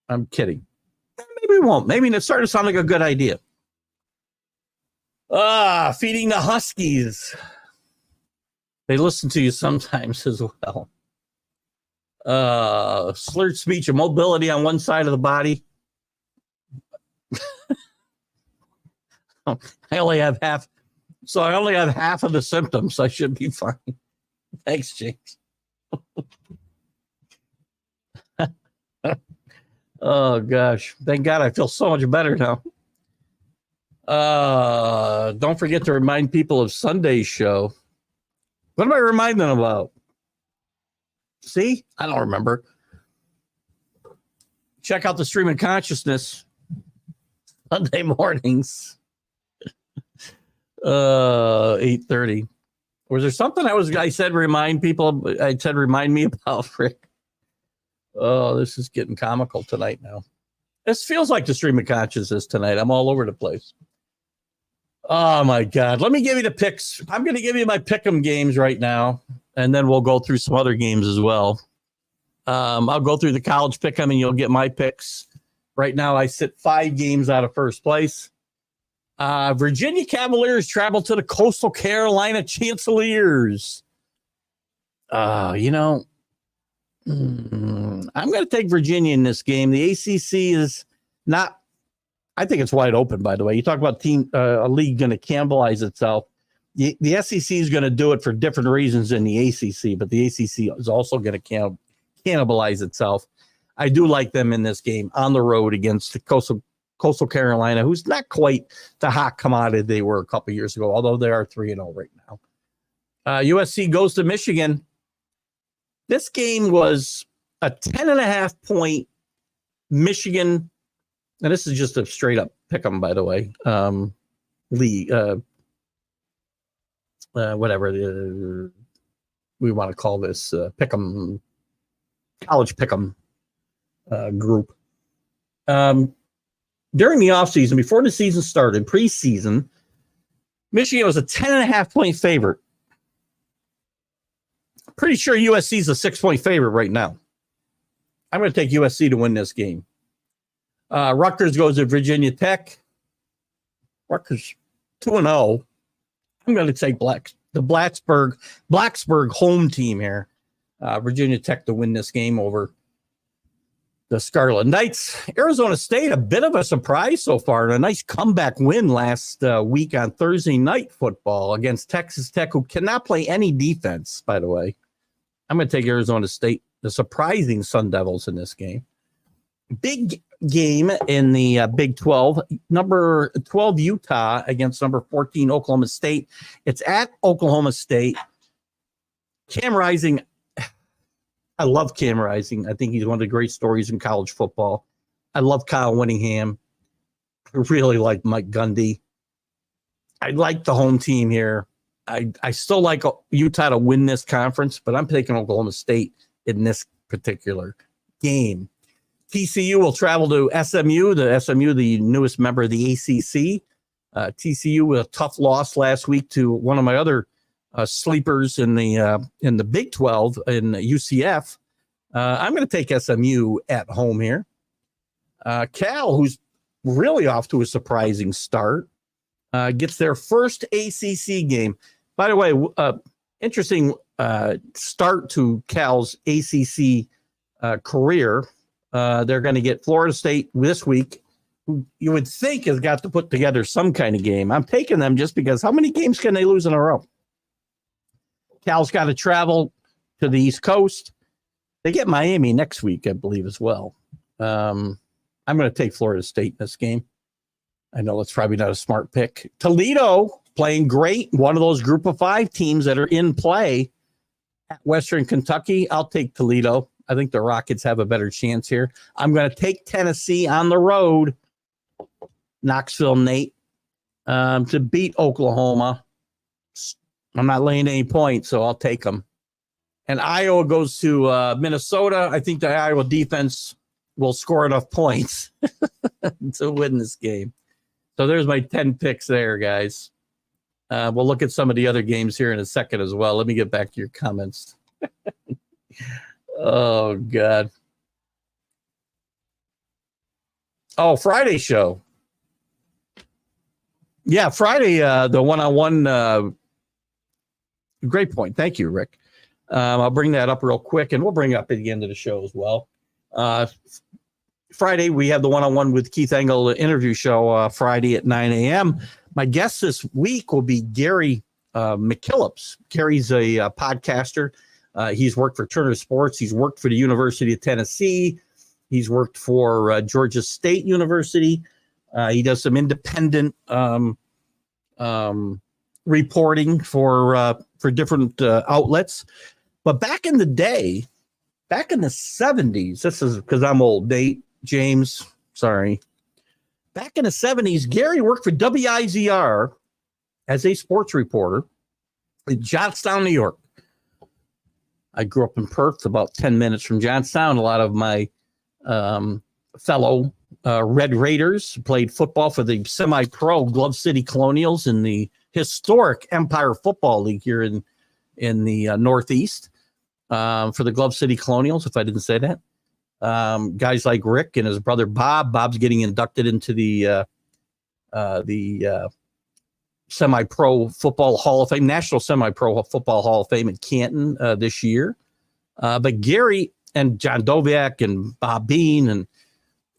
I'm kidding. Maybe we won't. Maybe it's starting to sound like a good idea. Feeding the Huskies. They listen to you sometimes as well. Slurred speech and mobility on one side of the body. I only have half of the symptoms. I should be fine. Thanks, James. Oh, gosh. Thank God I feel so much better now. Don't forget to remind people of Sunday's show. What am I reminding them about? See? I don't remember. Check out the Stream of Consciousness Sunday mornings. 8:30. Was there something I said remind me about, Rick? Oh, this is getting comical tonight now. This feels like the Stream of Consciousness tonight. I'm all over the place. Oh, my God. Let me give you the picks. I'm going to give you my pick'em games right now, and then we'll go through some other games as well. I'll go through the college pick'em, and you'll get my picks. Right now, I sit 5 games out of first place. Virginia Cavaliers travel to the Coastal Carolina Chanticleers. I'm going to take Virginia in this game. The ACC is not, I think it's wide open, by the way. You talk about a league going to cannibalize itself. The SEC is going to do it for different reasons than the ACC, but the ACC is also going to cannibalize itself. I do like them in this game on the road against the Coastal Carolina, who's not quite the hot commodity they were a couple years ago, although they are 3-0 right now. USC goes to Michigan. This game was a 10.5 point Michigan, and this is just a straight up pick 'em, by the way. League, whatever we want to call this, pick 'em, college pick 'em group. During the offseason, before the season started, preseason, Michigan was a 10.5 point favorite. Pretty sure USC is a 6-point favorite right now. I'm going to take USC to win this game. Rutgers goes to Virginia Tech. Rutgers 2-0. I'm going to take the Blacksburg home team here. Virginia Tech to win this game over the Scarlet Knights. Arizona State, a bit of a surprise so far, and a nice comeback win last week on Thursday Night Football against Texas Tech, who cannot play any defense, by the way. I'm going to take Arizona State, the surprising Sun Devils in this game. Big game in the Big 12. Number 12 Utah against number 14 Oklahoma State. It's at Oklahoma State. Cam Rising, I love Cam Rising. I think he's one of the great stories in college football. I love Kyle Whittingham. I really like Mike Gundy. I like the home team here. I still like Utah to win this conference, but I'm taking Oklahoma State in this particular game. TCU will travel to SMU, the newest member of the ACC. TCU with a tough loss last week to one of my other sleepers in the Big 12 in UCF. I'm going to take SMU at home here. Cal, who's really off to a surprising start, gets their first ACC game. By the way, interesting start to Cal's ACC career. They're going to get Florida State this week, who you would think has got to put together some kind of game. I'm taking them just because how many games can they lose in a row? Cal's got to travel to the East Coast. They get Miami next week, I believe, as well. I'm going to take Florida State in this game. I know it's probably not a smart pick. Toledo playing great. One of those group of 5 teams that are in play at Western Kentucky. I'll take Toledo. I think the Rockets have a better chance here. I'm going to take Tennessee on the road, Knoxville Nate, to beat Oklahoma. I'm not laying any points, so I'll take them. And Iowa goes to Minnesota. I think the Iowa defense will score enough points to win this game. So there's my 10 picks there, guys. We'll look at some of the other games here in a second as well. Let me get back to your comments. Oh, God. Oh, Friday show. Yeah, Friday, the one-on-one. Great point. Thank you, Rick. I'll bring that up real quick, and we'll bring it up at the end of the show as well. Friday, we have the one-on-one with Keith Engle interview show Friday at 9 a.m. My guest this week will be Gary McKillips. Gary's a podcaster. He's worked for Turner Sports. He's worked for the University of Tennessee. He's worked for Georgia State University. He does some independent reporting for different outlets. But back in the day, back in the 70s, this is because I'm old, Nate, James, sorry. Back in the 70s, Gary worked for WIZR as a sports reporter in Johnstown, New York. I grew up in Perth, about 10 minutes from Johnstown. A lot of my fellow Red Raiders played football for the semi-pro Glove City Colonials in the historic Empire Football League here in the Northeast for the Glove City Colonials, if I didn't say that. Guys like Rick and his brother Bob. Bob's getting inducted into the Semi-Pro Football Hall of Fame, National Semi-Pro Football Hall of Fame in Canton this year. But Gary and John Doviak and Bob Bean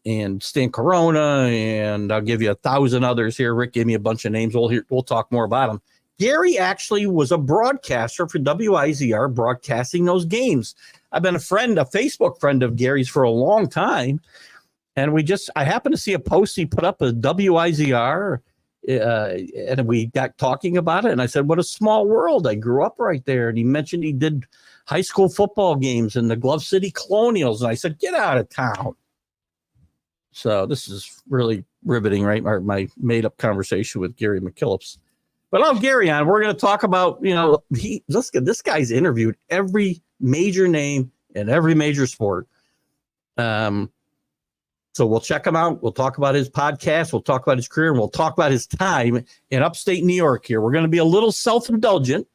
and Stan Corona, and I'll give you 1,000 others here. Rick gave me a bunch of names. We'll talk more about them. Gary actually was a broadcaster for WIZR broadcasting those games. I've been a Facebook friend of Gary's for a long time. And I happened to see a post he put up at WIZR, and we got talking about it. And I said, what a small world. I grew up right there. And he mentioned he did high school football games in the Glove City Colonials. And I said, get out of town. So this is really riveting, right? My made-up conversation with Gary McKillips. But I'll have Gary on. We're going to talk about, this guy's interviewed every major name in every major sport. So we'll check him out. We'll talk about his podcast. We'll talk about his career, and we'll talk about his time in upstate New York here. We're going to be a little self-indulgent.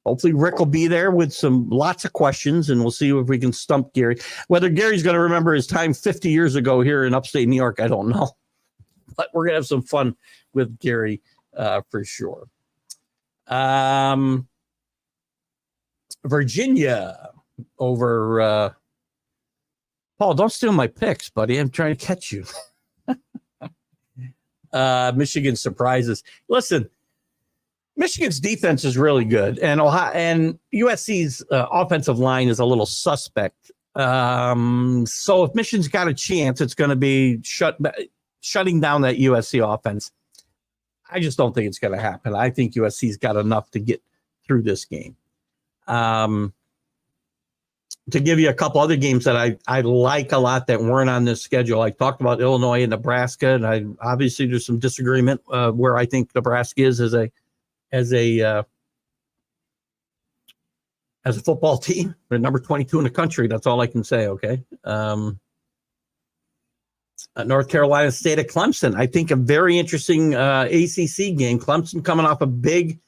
Hopefully Rick will be there with lots of questions, and we'll see if we can stump Gary. Whether Gary's going to remember his time 50 years ago here in upstate New York, I don't know. But we're going to have some fun with Gary for sure. Virginia over Paul, don't steal my picks, buddy. I'm trying to catch you. Michigan surprises. Listen, Michigan's defense is really good, and USC's offensive line is a little suspect. So if Michigan's got a chance, it's going to be shutting down that USC offense. I just don't think it's going to happen. I think USC's got enough to get through this game. To give you a couple other games that I like a lot that weren't on this schedule, I talked about Illinois and Nebraska, and obviously there's some disagreement where I think Nebraska is as a football team. They're number 22 in the country. That's all I can say. Okay. North Carolina State at Clemson. I think a very interesting ACC game. Clemson coming off a big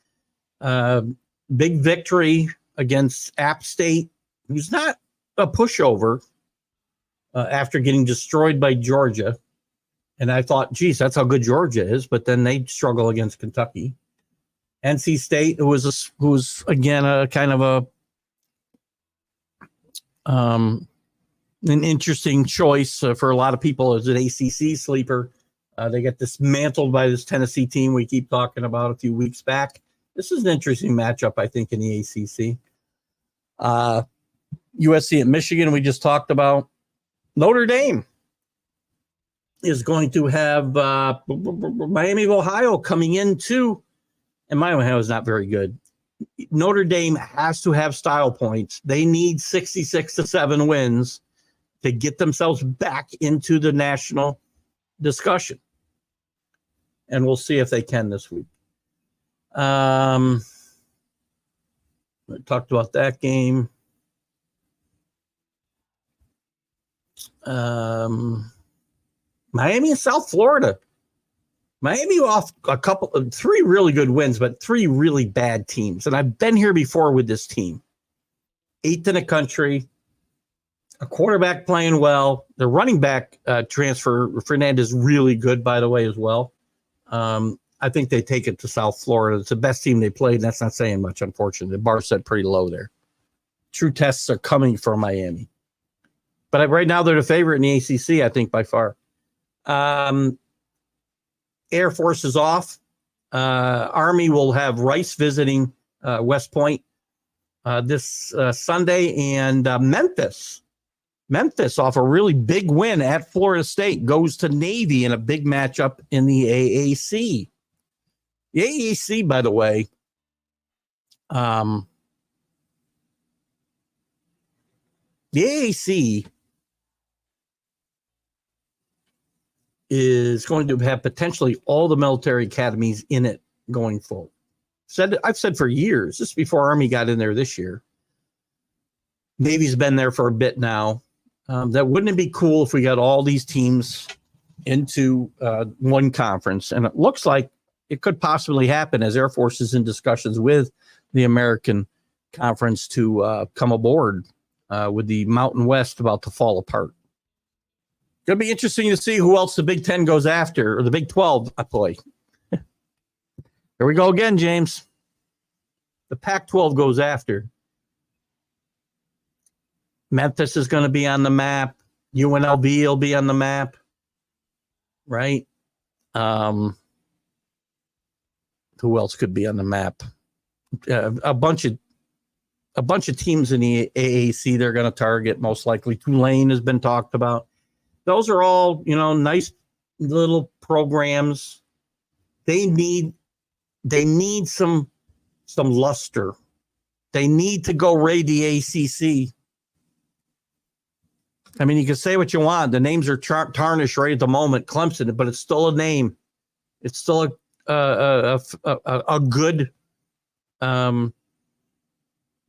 victory against App State, who's not a pushover after getting destroyed by Georgia. And I thought, geez, that's how good Georgia is. But then they struggle against Kentucky. NC State, who was again a kind of an interesting choice for a lot of people as an ACC sleeper. They get dismantled by this Tennessee team we keep talking about a few weeks back. This is an interesting matchup, I think, in the ACC. USC at Michigan, we just talked about. Notre Dame is going to have Miami of Ohio coming in too. And Miami of Ohio is not very good. Notre Dame has to have style points. They need 66-7 wins to get themselves back into the national discussion. And we'll see if they can this week. I talked about that game. Miami and South Florida. Miami off three really good wins, but three really bad teams. And I've been here before with this team. 8th in the country, a quarterback playing well. The running back transfer, Fernandez, really good, by the way, as well. I think they take it to South Florida. It's the best team they played. And that's not saying much, unfortunately. The bar set pretty low there. True tests are coming for Miami. But right now they're the favorite in the ACC, I think, by far. Air Force is off. Army will have Rice visiting West Point this Sunday. And Memphis off a really big win at Florida State goes to Navy in a big matchup in the AAC. The AAC, by the way, the AAC is going to have potentially all the military academies in it going forward. I've said for years, just before Army got in there this year. Navy's been there for a bit now. That wouldn't it be cool if we got all these teams into one conference? And it looks like it could possibly happen as Air Force is in discussions with the American Conference to come aboard with the Mountain West about to fall apart. Going to be interesting to see who else the Big 10 goes after, or the Big 12. Boy, here we go again, James. The Pac-12 goes after. Memphis is going to be on the map. UNLV will be on the map, right? Who else could be on the map? A bunch of teams in the AAC they're going to target, most likely. Tulane has been talked about. Those are all, nice little programs. They need some luster. They need to go raid the ACC. I mean, you can say what you want. The names are tarnished right at the moment, Clemson, but it's still a name. It's still a good,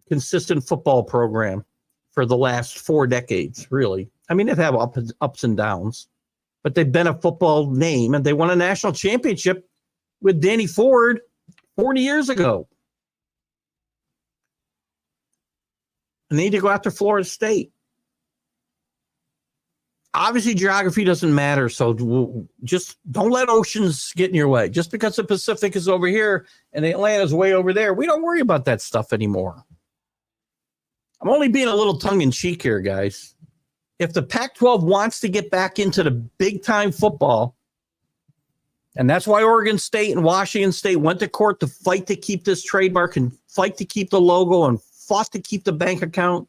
consistent football program for the last 4 decades, really. I mean, they've had ups and downs, but they've been a football name, and they won a national championship with Danny Ford 40 years ago. And they need to go after Florida State. Obviously, geography doesn't matter, so just don't let oceans get in your way. Just because the Pacific is over here and the Atlanta's way over there, we don't worry about that stuff anymore. I'm only being a little tongue-in-cheek here, guys. If the Pac-12 wants to get back into the big-time football, and that's why Oregon State and Washington State went to court to fight to keep this trademark and fight to keep the logo and fought to keep the bank account,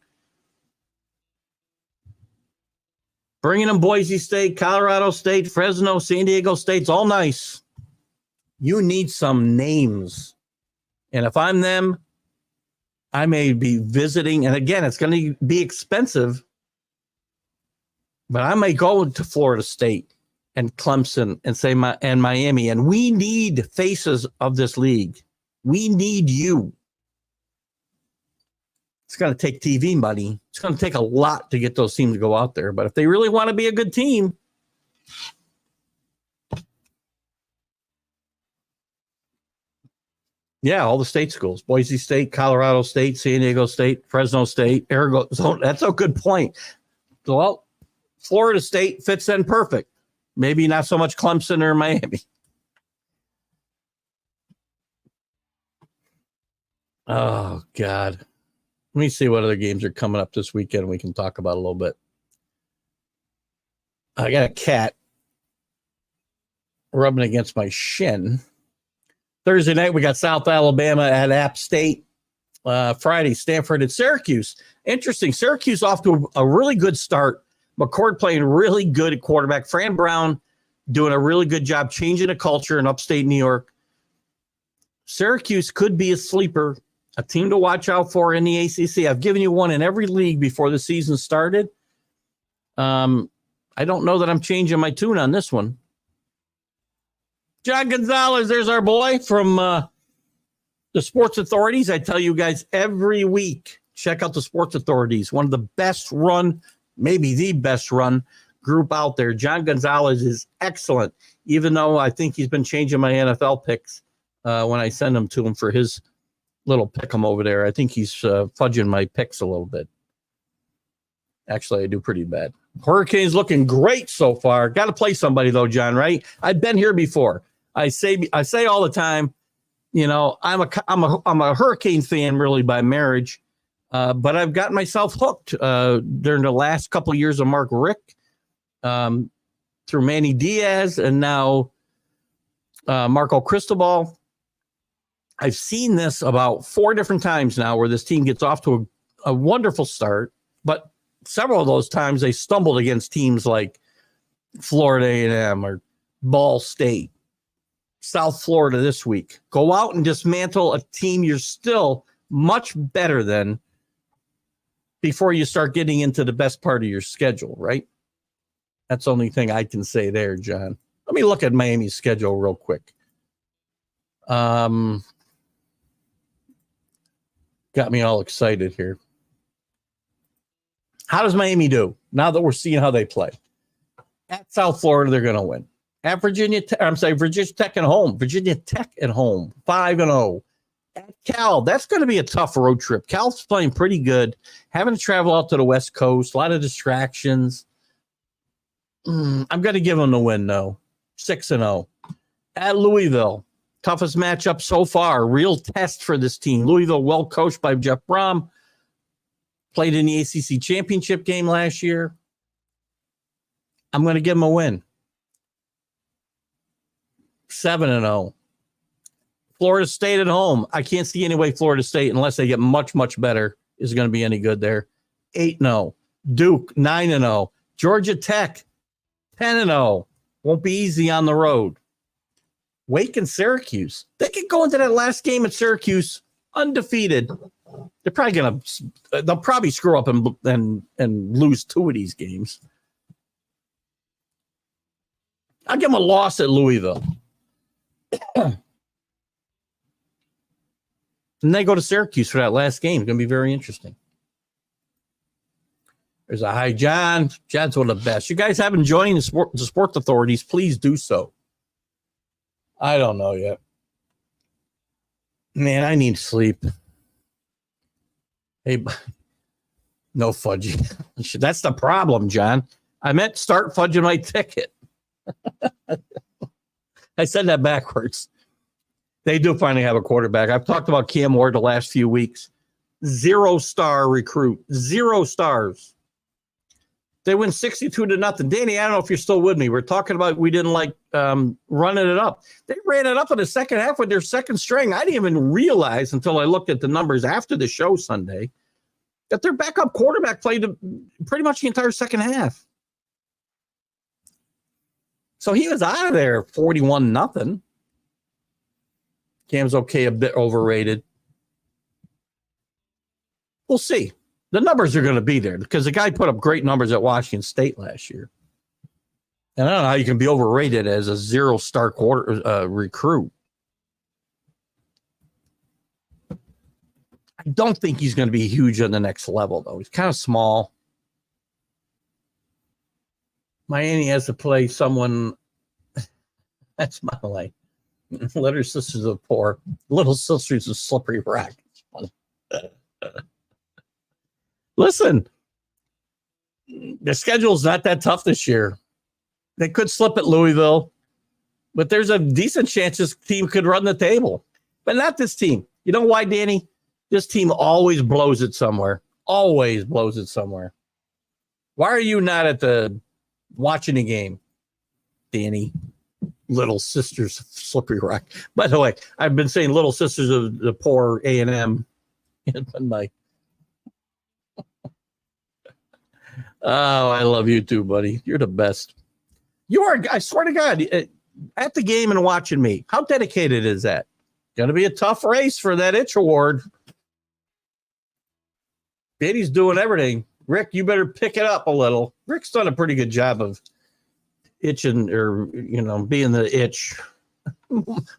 bringing in Boise State, Colorado State, Fresno, San Diego State's all nice. You need some names. And if I'm them, I may be visiting. And again, it's going to be expensive. But I may go to Florida State and Clemson and Miami. And we need faces of this league. We need you. It's going to take TV money. It's going to take a lot to get those teams to go out there. But if they really want to be a good team, Yeah, all the state schools. Boise State, Colorado State, San Diego State, Fresno State, Arizona. That's a good point. Well, Florida State fits in perfect. Maybe not so much Clemson or Miami. Oh, God. Let me see what other games are coming up this weekend we can talk about a little bit. I got a cat rubbing against my shin. Thursday night, we got South Alabama at App State. Friday, Stanford at Syracuse. Interesting. Syracuse off to a really good start. McCord playing really good at quarterback. Fran Brown doing a really good job changing the culture in upstate New York. Syracuse could be a sleeper, a team to watch out for in the ACC. I've given you one in every league before the season started. I don't know that I'm changing my tune on this one. John Gonzalez, there's our boy from the Sports Authorities. I tell you guys every week, check out the Sports Authorities. One of the best run, maybe the best run group out there. John Gonzalez is excellent, even though I think he's been changing my NFL picks when I send them to him for his little pick 'em over there. I think he's fudging my picks a little bit. Actually, I do pretty bad. Hurricanes looking great so far. Got to play somebody though, John, right? I've been here before. I say all the time, you know, I'm a Hurricane fan really by marriage, but I've gotten myself hooked during the last couple of years of Mark Rick, through Manny Diaz, and now Marco Cristobal. I've seen this about 4 different times now where this team gets off to a wonderful start, but several of those times they stumbled against teams like Florida A&M or Ball State. South Florida this week. Go out and dismantle a team you're still much better than before you start getting into the best part of your schedule, right? That's the only thing I can say there, John. Let me look at Miami's schedule real quick. Got me all excited here. How does Miami do now that we're seeing how they play? At South Florida, they're going to win. At Virginia Tech at home. Virginia Tech at home, 5-0. At Cal, that's going to be a tough road trip. Cal's playing pretty good. Having to travel out to the West Coast, a lot of distractions. I'm going to give them the win, though. 6-0. At Louisville, toughest matchup so far. Real test for this team. Louisville, well coached by Jeff Brom. Played in the ACC championship game last year. I'm going to give them a win. 7-0. Florida State at home. I can't see any way Florida State, unless they get much, much better, is going to be any good there. 8-0. Duke, 9-0. Georgia Tech, 10-0. Won't be easy on the road. Wake and Syracuse. They could go into that last game at Syracuse undefeated. They'll probably screw up and lose 2 of these games. I'll give them a loss at Louisville. And they go to Syracuse for that last game. It's going to be very interesting. There's a hi, John. John's one of the best. You guys haven't joined the sports authorities, please do so. I don't know yet. Man, I need sleep. Hey, no fudging. That's the problem, John. I meant start fudging my ticket. I said that backwards. They do finally have a quarterback. I've talked about Cam Ward the last few weeks. 0-star recruit. 0 stars. They win 62-0. Danny, I don't know if you're still with me. We're talking about we didn't like running it up. They ran it up in the second half with their second string. I didn't even realize until I looked at the numbers after the show Sunday that their backup quarterback played pretty much the entire second half. So he was out of there 41-0. Cam's okay, a bit overrated. We'll see. The numbers are going to be there because the guy put up great numbers at Washington State last year. And I don't know how you can be overrated as a 0-star recruit. I don't think he's going to be huge on the next level, though. He's kind of small. Miami has to play someone. That's my line. Little sisters of poor. Little sisters of slippery rock. Listen, the schedule's not that tough this year. They could slip at Louisville, but there's a decent chance this team could run the table. But not this team. You know why, Danny? This team always blows it somewhere. Always blows it somewhere. Why are you not at the watching the game, Danny? Little Sisters of Slippery Rock. By the way, I've been saying Little Sisters of the Poor A&M. Oh, I love you too, buddy. You're the best. You are, I swear to God, at the game and watching me. How dedicated is that? Going to be a tough race for that itch award. Danny's doing everything. Rick, you better pick it up a little. Rick's done a pretty good job of itching or, being the itch.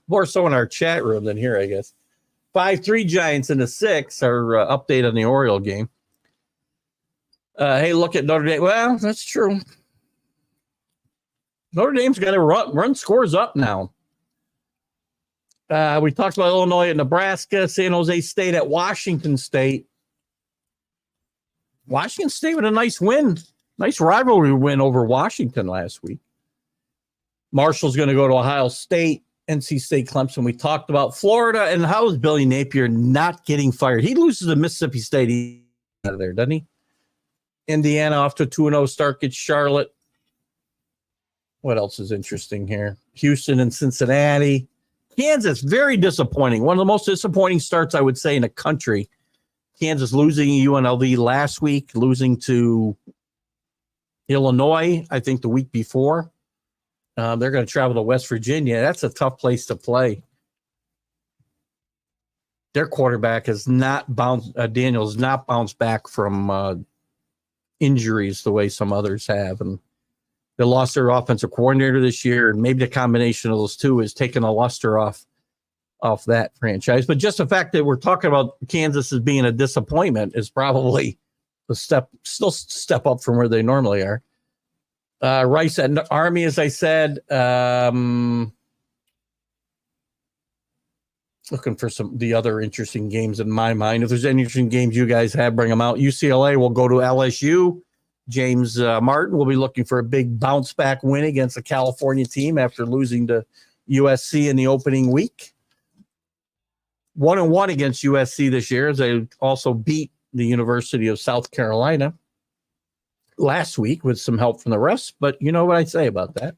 More so in our chat room than here, I guess. 5-3 Giants in the 6, our update on the Oriole game. Hey, look at Notre Dame. Well, that's true. Notre Dame's got to run scores up now. We talked about Illinois and Nebraska, San Jose State at Washington State. Washington State with a nice win. Nice rivalry win over Washington last week. Marshall's going to go to Ohio State, NC State, Clemson. We talked about Florida, and how is Billy Napier not getting fired? He loses to Mississippi State out of there, doesn't he? Indiana off to a 2-0 start, gets Charlotte. What else is interesting here? Houston and Cincinnati. Kansas, very disappointing. One of the most disappointing starts, I would say, in the country. Kansas losing UNLV last week, losing to Illinois, I think the week before. They're going to travel to West Virginia. That's a tough place to play. Their quarterback has not bounced. Daniel's not bounced back from injuries the way some others have, and they lost their offensive coordinator this year. And maybe the combination of those two is taking a luster off that franchise. But just the fact that we're talking about Kansas as being a disappointment is probably a step up from where they normally are. Rice and Army, as I said, looking for the other interesting games in my mind. If there's any interesting games you guys have, bring them out. UCLA will go to LSU. James Martin will be looking for a big bounce back win against a California team after losing to USC in the opening week. 1-1 against USC this year, as they also beat the University of South Carolina last week with some help from the rest. But you know what I say about that.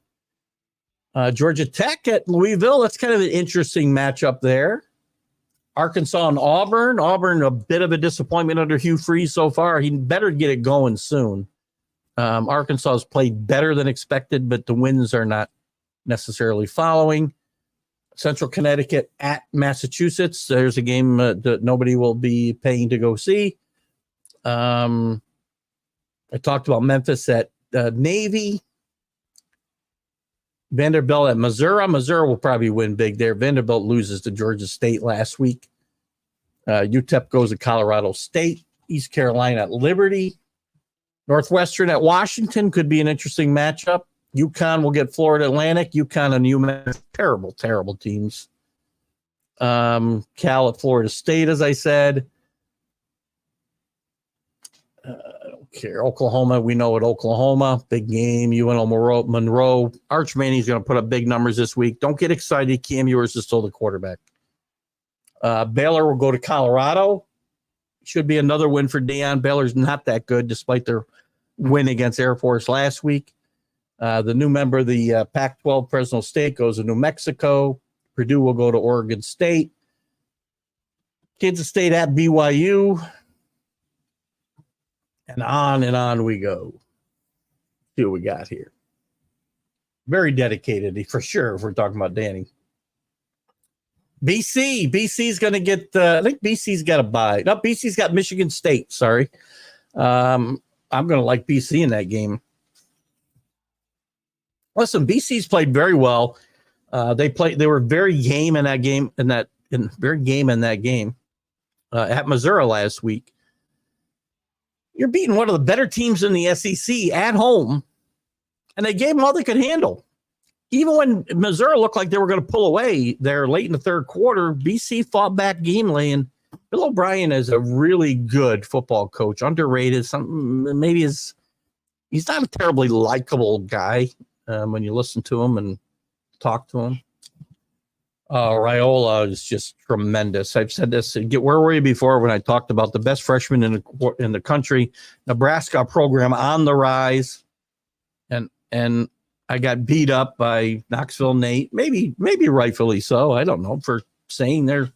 Georgia Tech at Louisville. That's kind of an interesting matchup there. Arkansas and Auburn. Auburn, a bit of a disappointment under Hugh Freeze so far. He better get it going soon. Arkansas has played better than expected, but the wins are not necessarily following. Central Connecticut at Massachusetts. There's a game that nobody will be paying to go see. I talked about Memphis at Navy. Vanderbilt at Missouri. Missouri will probably win big there. Vanderbilt loses to Georgia State last week. UTEP goes to Colorado State. East Carolina at Liberty. Northwestern at Washington could be an interesting matchup. UConn will get Florida Atlantic. UConn and UMass, terrible, terrible teams. Cal at Florida State, as I said. I don't care. Oklahoma, we know at Oklahoma, big game. UNO Monroe. Arch Maney's going to put up big numbers this week. Don't get excited. Cam Ewers is still the quarterback. Baylor will go to Colorado. Should be another win for Deion. Baylor's not that good, despite their win against Air Force last week. The new member of the Pac-12, Fresno State, goes to New Mexico. Purdue will go to Oregon State. Kansas State at BYU. And on we go. See what we got here. Very dedicated, for sure, if we're talking about Danny. BC's going to get, I think BC's got a bye. No, BC's got Michigan State, sorry. I'm going to like BC in that game. Listen, BC's played very well. They were very game in that game, at Missouri last week. You're beating one of the better teams in the SEC at home And they gave them all they could handle. Even when Missouri looked like they were going to pull away there late in the third quarter, BC fought back gamely. And Bill O'Brien is a really good football coach, underrated. Maybe he's not a terribly likable guy when you listen to him and talk to him. Raiola is just tremendous. I've said this. Where were you before when I talked about the best freshman in the country? Nebraska program on the rise, and I got beat up by Knoxville Nate. Maybe rightfully so. I don't know, for saying they're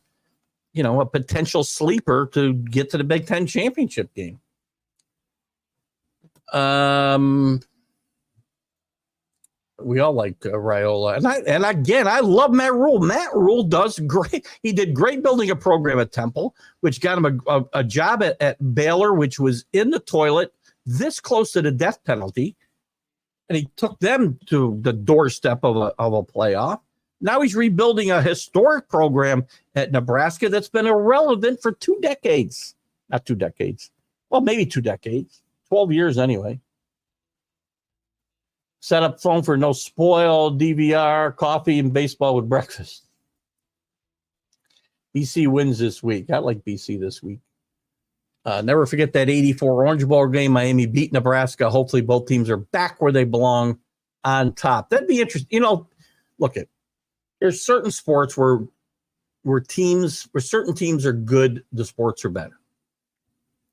a potential sleeper to get to the Big Ten championship game. We all like Raiola, and again, I love Matt Rule. Matt Rule does great. He did great building a program at Temple, which got him a job at Baylor, which was in the toilet, this close to the death penalty, and he took them to the doorstep of a playoff. Now he's rebuilding a historic program at Nebraska that's been irrelevant for 2 decades. Not 2 decades. Well, maybe 2 decades. 12 years anyway. Set up phone for no spoil, DVR, coffee, and baseball with breakfast. BC wins this week. I like BC this week. Never forget that 84 Orange Bowl game. Miami beat Nebraska. Hopefully both teams are back where they belong on top. That'd be interesting. Look at, there's certain sports where certain teams are good, the sports are better.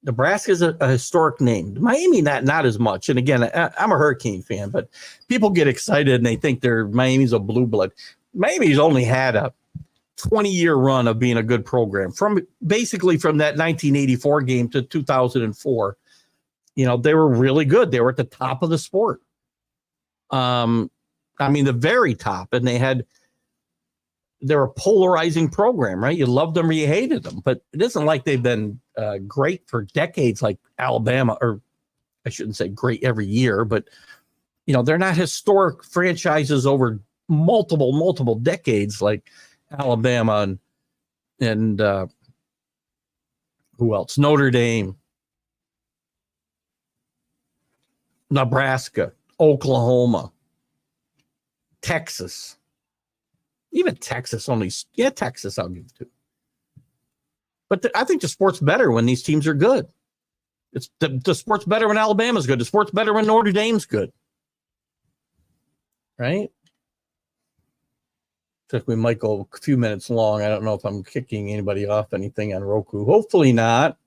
Nebraska is a historic name. Miami, not as much. And again, I'm a Hurricane fan, but people get excited and they think Miami's a blue blood. Miami's only had a 20-year run of being a good program from that 1984 game to 2004. They were really good. They were at the top of the sport. The very top, and they're a polarizing program, right? You loved them or you hated them, but it isn't like they've been great for decades like Alabama, or I shouldn't say great every year, but they're not historic franchises over multiple decades like Alabama and who else? Notre Dame, Nebraska, Oklahoma, Texas. Even Texas Texas I'll give it to. But I think the sport's better when these teams are good. It's the sport's better when Alabama's good. The sport's better when Notre Dame's good. Right? I think we might go a few minutes long. I don't know if I'm kicking anybody off anything on Roku. Hopefully not.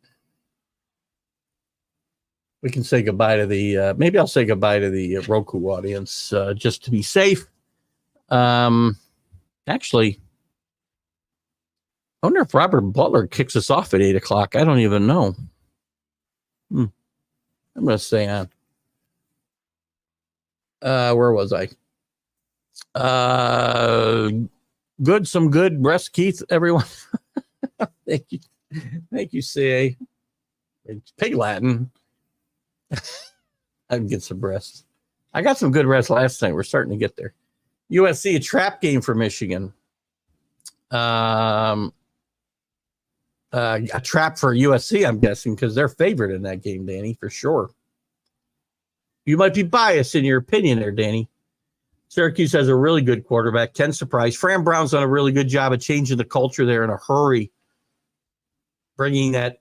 We can say goodbye to maybe I'll say goodbye to the Roku audience just to be safe. Actually, I wonder if Robert Butler kicks us off at 8:00. I don't even know. I'm going to stay on. Where was I? Some good rest, Keith, everyone. Thank you, CA. It's Pig Latin. I can get some rest. I got some good rest last night. We're starting to get there. USC, a trap game for Michigan. A trap for USC, I'm guessing, because they're favored in that game, Danny, for sure. You might be biased in your opinion there, Danny. Syracuse has a really good quarterback. Can surprise. Fran Brown's done a really good job of changing the culture there in a hurry, bringing that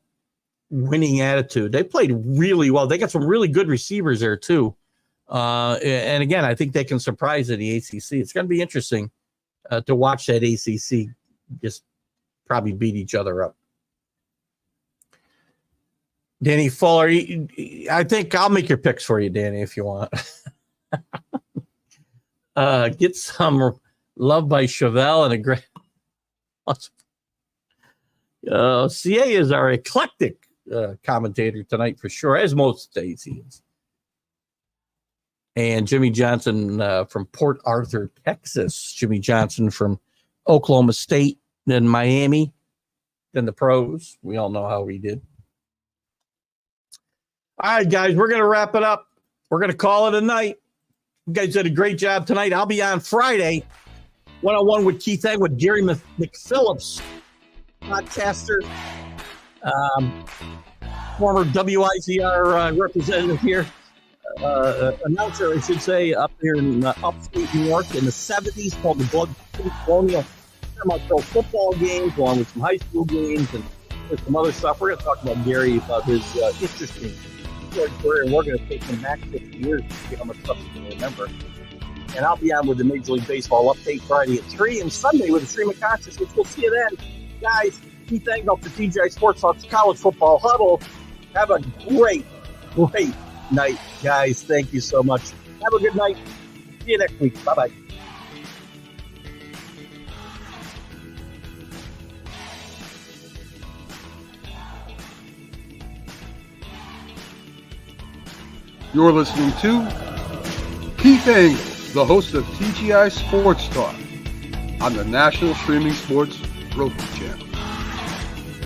winning attitude. They played really well. They got some really good receivers there, too. And again, I think they can surprise at the ACC. It's going to be interesting to watch that ACC just probably beat each other up. Danny Fuller, I think I'll make your picks for you, Danny, if you want. Get some love by Chevelle and a great. CA is our eclectic commentator tonight for sure, as most days he is. And Jimmy Johnson from Port Arthur, Texas. Jimmy Johnson from Oklahoma State, then Miami, then the pros. We all know how he did. All right, guys, we're going to wrap it up. We're going to call it a night. You guys did a great job tonight. I'll be on Friday, one-on-one with Keith Engle, with Gary McPhillips, podcaster, former WIZR representative here. announcer, I should say, up here in upstate New York in the 70s called the Bug Colonial Pro football games, along with some high school games and some other stuff. We're going to talk about Gary, about his interesting career, and we're going to take him back 50 years to see how much stuff you can remember. And I'll be on with the Major League Baseball update Friday at 3 and Sunday with the Stream of Consciousness. We'll see you then. Guys, Keith Engle-We for TGI Sports Talks College Football Huddle. Have a great night, guys. Thank you so much. Have a good night. See you next week. Bye-bye. You're listening to Keith Engle, the host of TGI Sports Talk on the National Streaming Sports Roku channel.